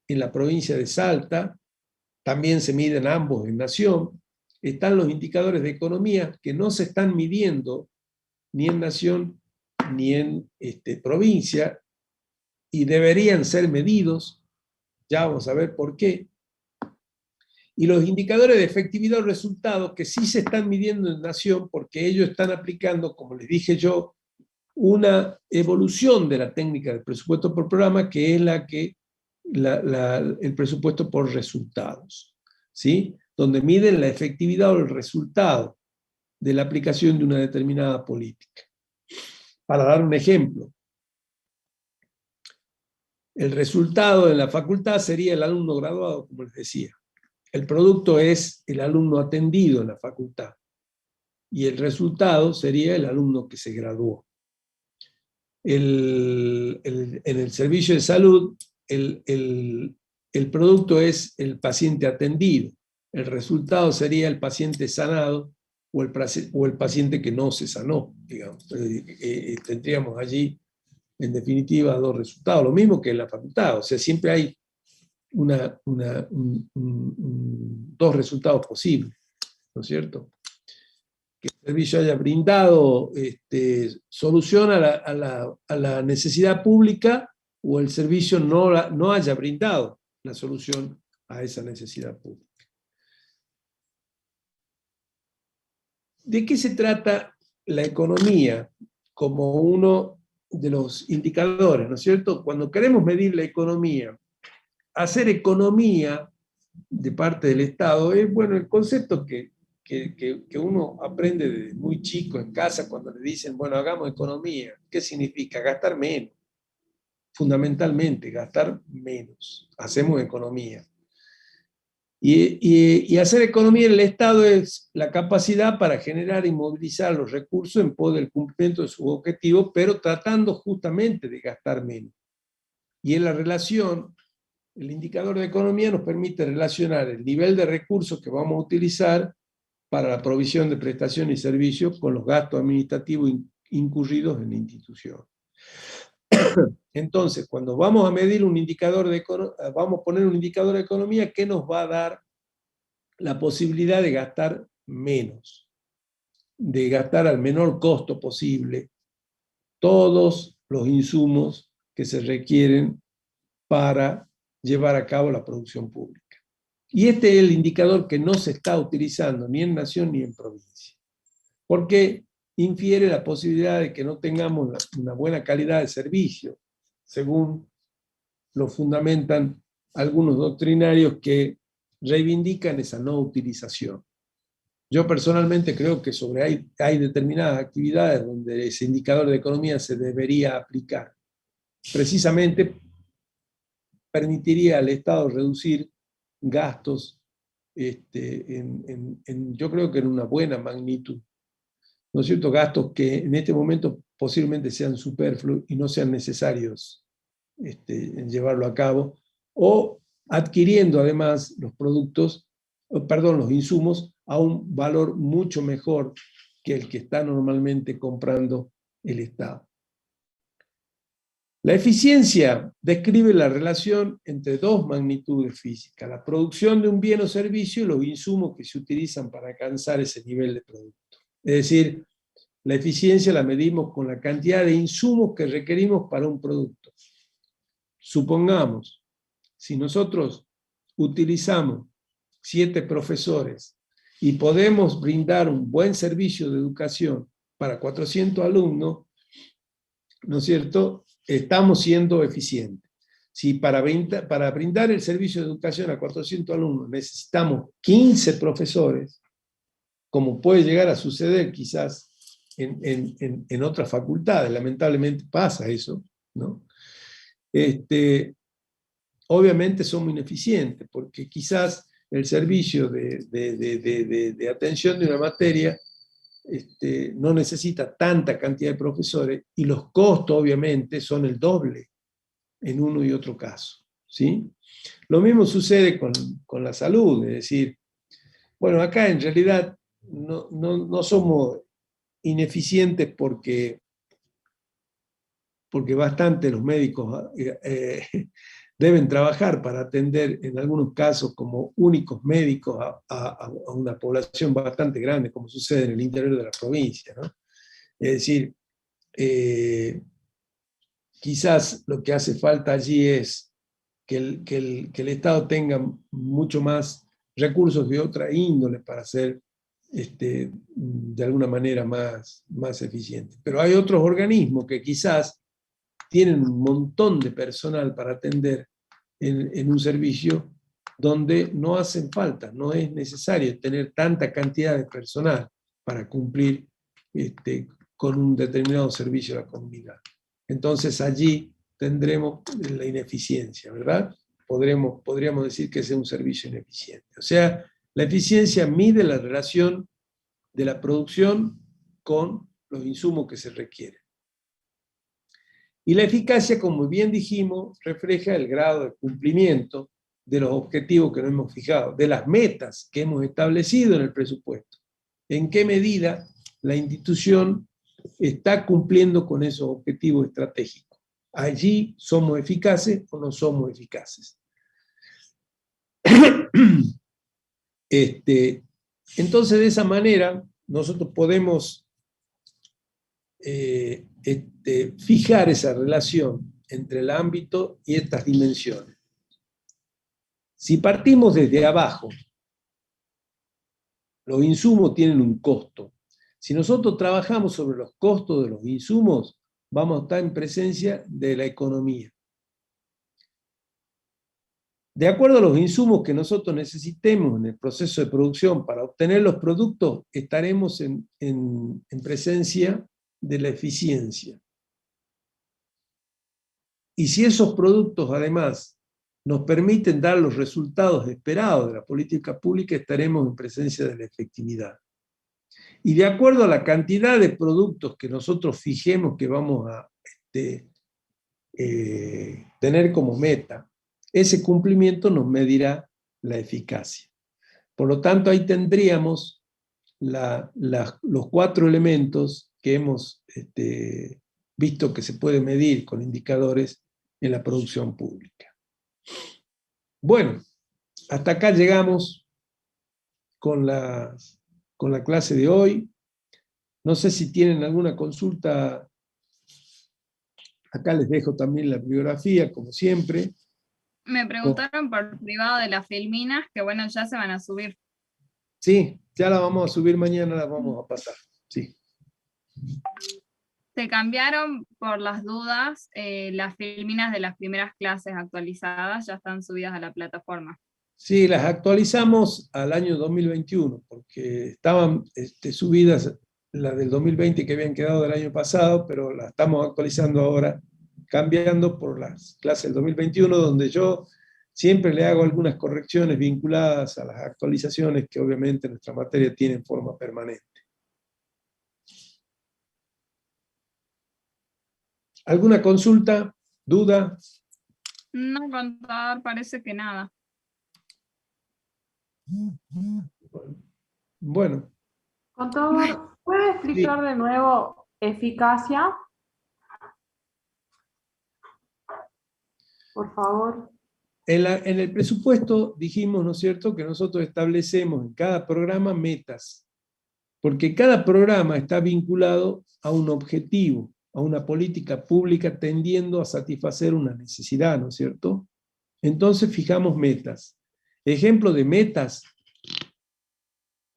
en la provincia de Salta, también se miden ambos en Nación. Están los indicadores de economía, que no se están midiendo ni en Nación ni en provincia, y deberían ser medidos, ya vamos a ver por qué. Y los indicadores de efectividad o resultados, que sí se están midiendo en Nación, porque ellos están aplicando, como les dije yo, una evolución de la técnica del presupuesto por programa, que es el presupuesto por resultados, ¿sí? Donde miden la efectividad o el resultado de la aplicación de una determinada política. Para dar un ejemplo, el resultado en la facultad sería el alumno graduado, como les decía. El producto es el alumno atendido en la facultad. Y el resultado sería el alumno que se graduó. En el servicio de salud, el producto es el paciente atendido. El resultado sería el paciente sanado o el paciente que no se sanó, digamos. Tendríamos allí, en definitiva, dos resultados. Lo mismo que en la facultad. O sea, siempre hay dos resultados posibles, ¿no es cierto? Que el servicio haya brindado solución a la necesidad pública, o el servicio no haya brindado la solución a esa necesidad pública. ¿De qué se trata la economía como uno de los indicadores, ¿no es cierto? Cuando queremos medir la economía, hacer economía de parte del Estado es, bueno, el concepto que uno aprende desde muy chico en casa cuando le dicen, bueno, hagamos economía. ¿Qué significa? Gastar menos. Fundamentalmente, gastar menos. Hacemos economía. Y hacer economía en el Estado es la capacidad para generar y movilizar los recursos en pos del cumplimiento de sus objetivos, pero tratando justamente de gastar menos. Y en la relación, el indicador de economía nos permite relacionar el nivel de recursos que vamos a utilizar para la provisión de prestaciones y servicios con los gastos administrativos incurridos en la institución. Entonces, cuando vamos a medir un indicador vamos a poner un indicador de economía, ¿qué nos va a dar la posibilidad de gastar menos? De gastar al menor costo posible todos los insumos que se requieren para llevar a cabo la producción pública. Y este es el indicador que no se está utilizando ni en nación ni en provincia, porque infiere la posibilidad de que no tengamos una buena calidad de servicio, según lo fundamentan algunos doctrinarios que reivindican esa no utilización. Yo personalmente creo que hay determinadas actividades donde ese indicador de economía se debería aplicar. Precisamente permitiría al Estado reducir gastos, yo creo que en una buena magnitud. ¿No es cierto? Gastos que en este momento posiblemente sean superfluos y no sean necesarios llevarlo a cabo, o adquiriendo además los insumos a un valor mucho mejor que el que está normalmente comprando el Estado. La eficiencia describe la relación entre dos magnitudes físicas, la producción de un bien o servicio y los insumos que se utilizan para alcanzar ese nivel de producto. Es decir, la eficiencia la medimos con la cantidad de insumos que requerimos para un producto. Supongamos, si nosotros utilizamos 7 profesores y podemos brindar un buen servicio de educación para 400 alumnos, ¿no es cierto?, estamos siendo eficientes. Si para brindar el servicio de educación a 400 alumnos necesitamos 15 profesores, como puede llegar a suceder quizás en otras facultades, lamentablemente pasa eso, ¿no? Obviamente somos ineficientes, porque quizás el servicio de atención de una materia no necesita tanta cantidad de profesores y los costos obviamente son el doble en uno y otro caso, ¿sí? Lo mismo sucede con la salud, es decir, bueno, acá en realidad no somos ineficientes porque bastante los médicos deben trabajar para atender en algunos casos como únicos médicos a una población bastante grande, como sucede en el interior de la provincia, ¿no? Es decir, quizás lo que hace falta allí es que el Estado tenga mucho más recursos de otra índole para ser de alguna manera más eficiente. Pero hay otros organismos que quizás tienen un montón de personal para atender en un servicio donde no hacen falta, no es necesario tener tanta cantidad de personal para cumplir con un determinado servicio a la comunidad. Entonces allí tendremos la ineficiencia, ¿verdad? Podríamos decir que ese es un servicio ineficiente. O sea, la eficiencia mide la relación de la producción con los insumos que se requieren. Y la eficacia, como bien dijimos, refleja el grado de cumplimiento de los objetivos que nos hemos fijado, de las metas que hemos establecido en el presupuesto. En qué medida la institución está cumpliendo con esos objetivos estratégicos. Allí somos eficaces o no somos eficaces. Entonces, de esa manera, nosotros podemos fijar esa relación entre el ámbito y estas dimensiones. Si partimos desde abajo, los insumos tienen un costo. Si nosotros trabajamos sobre los costos de los insumos, vamos a estar en presencia de la economía. De acuerdo a los insumos que nosotros necesitemos en el proceso de producción para obtener los productos, estaremos en presencia de la eficiencia. Y si esos productos, además, nos permiten dar los resultados esperados de la política pública, estaremos en presencia de la efectividad. Y de acuerdo a la cantidad de productos que nosotros fijemos que vamos a tener como meta, ese cumplimiento nos medirá la eficacia. Por lo tanto, ahí tendríamos los 4 elementos que hemos visto que se puede medir con indicadores en la producción pública. Bueno, hasta acá llegamos con la clase de hoy. No sé si tienen alguna consulta. Acá les dejo también la bibliografía, como siempre. Me preguntaron por privado de las filminas, que bueno, ya se van a subir. Sí, ya la vamos a subir mañana, la vamos a pasar. Sí. Se cambiaron por las dudas, las filminas de las primeras clases actualizadas ya están subidas a la plataforma. Sí, las actualizamos al año 2021, porque estaban subidas las del 2020 que habían quedado del año pasado, pero las estamos actualizando ahora, cambiando por las clases del 2021, donde yo siempre le hago algunas correcciones vinculadas a las actualizaciones que obviamente nuestra materia tiene en forma permanente. ¿Alguna consulta? ¿Duda? No, contador, parece que nada. Bueno. Contador, ¿puede explicar de nuevo eficacia? Por favor. En el presupuesto dijimos, ¿no es cierto?, que nosotros establecemos en cada programa metas, porque cada programa está vinculado a un objetivo, a una política pública tendiendo a satisfacer una necesidad, ¿no es cierto? Entonces fijamos metas. Ejemplo de metas.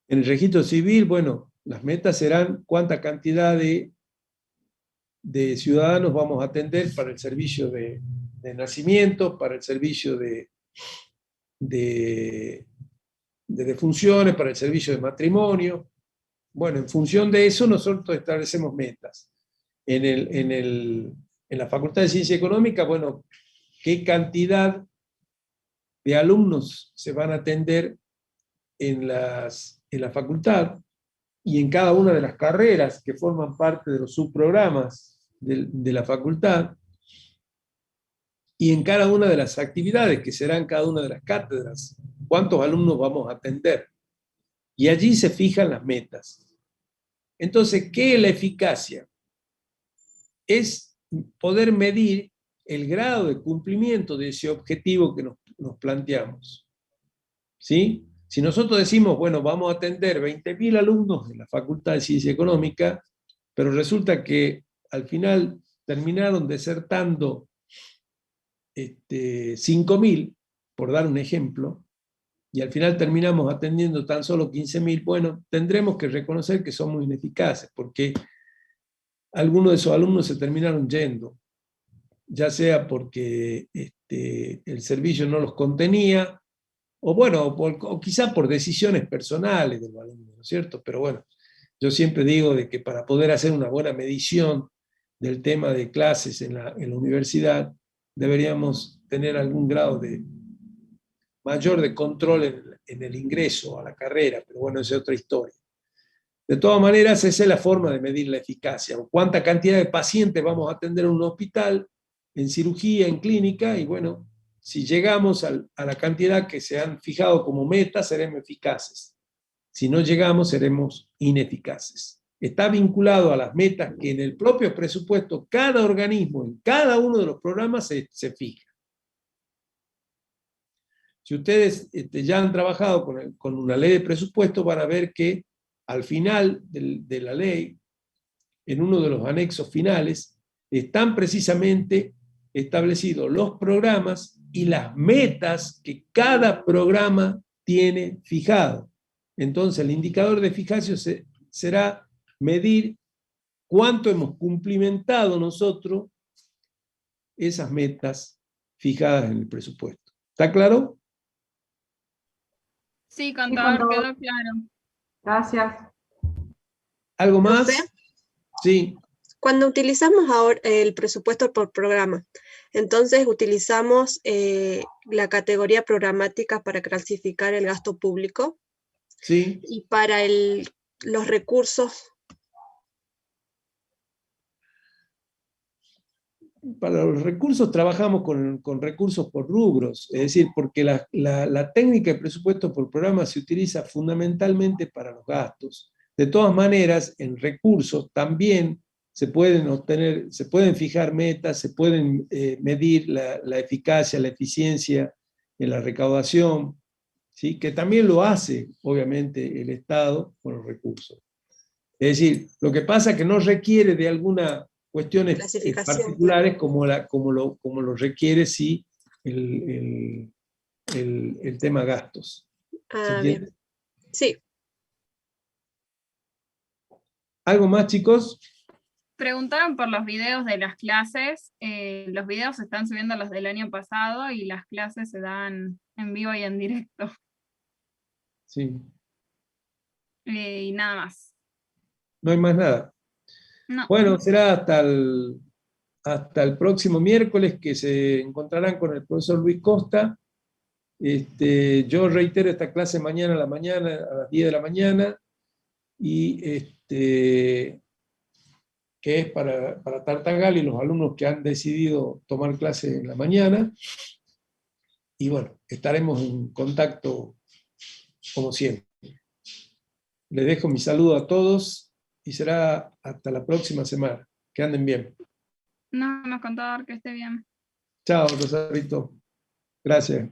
En el registro civil, bueno, las metas serán cuánta cantidad de ciudadanos vamos a atender para el servicio de nacimiento, para el servicio de defunciones, para el servicio de matrimonio. Bueno, en función de eso nosotros establecemos metas. En la Facultad de Ciencia Económica, bueno, ¿qué cantidad de alumnos se van a atender en la facultad y en cada una de las carreras que forman parte de los subprogramas de la facultad y en cada una de las actividades que serán cada una de las cátedras, cuántos alumnos vamos a atender. Y allí se fijan las metas. Entonces, ¿qué es la eficacia? Es poder medir el grado de cumplimiento de ese objetivo que nos planteamos. ¿Sí? Si nosotros decimos, bueno, vamos a atender 20.000 alumnos en la Facultad de Ciencia Económica, pero resulta que al final terminaron desertando 5.000, por dar un ejemplo, y al final terminamos atendiendo tan solo 15.000, bueno, tendremos que reconocer que somos ineficaces, porque algunos de esos alumnos se terminaron yendo, ya sea porque el servicio no los contenía, o bueno, o quizá por decisiones personales del alumno, ¿no es cierto? Pero bueno, yo siempre digo de que para poder hacer una buena medición del tema de clases en la universidad, deberíamos tener algún grado mayor de control en el ingreso a la carrera, pero bueno, esa es otra historia. De todas maneras, esa es la forma de medir la eficacia, o cuánta cantidad de pacientes vamos a atender en un hospital, en cirugía, en clínica, y bueno, si llegamos a la cantidad que se han fijado como meta, seremos eficaces. Si no llegamos, seremos ineficaces. Está vinculado a las metas que en el propio presupuesto cada organismo, en cada uno de los programas, se fija. Si ustedes ya han trabajado con una ley de presupuesto, van a ver que al final de la ley, en uno de los anexos finales, están precisamente establecidos los programas y las metas que cada programa tiene fijado. Entonces, el indicador de eficacia será medir cuánto hemos cumplimentado nosotros esas metas fijadas en el presupuesto. ¿Está claro? Sí, contador, contador. quedó claro. Gracias. ¿Algo más? Profe. Sí. Cuando utilizamos ahora el presupuesto por programa, entonces utilizamos la categoría programática para clasificar el gasto público Sí. y para los recursos. Para los recursos trabajamos con recursos por rubros, es decir, porque la técnica de presupuesto por programa se utiliza fundamentalmente para los gastos. De todas maneras, en recursos también se pueden fijar metas, se pueden medir la eficacia, la eficiencia en la recaudación, ¿sí? Que también lo hace, obviamente, el Estado con los recursos. Es decir, lo que pasa es que no requiere de algunas cuestiones Clasificación, particulares como lo requiere sí el tema gastos. ¿Se Ah, entiende? bien. Sí. ¿Algo más, chicos? Preguntaron por los videos de las clases. Los videos se están subiendo los del año pasado y las clases se dan en vivo y en directo. Sí. Y nada más. No hay más nada. No. Bueno, será hasta el próximo miércoles que se encontrarán con el profesor Luis Costa. Yo reitero esta clase mañana a las 10 de la mañana, y que es para Tartagal y los alumnos que han decidido tomar clase en la mañana. Y bueno, estaremos en contacto como siempre. Les dejo mi saludo a todos y será hasta la próxima semana. Que anden bien. No, contador, que esté bien. Chao, Rosarito. Gracias.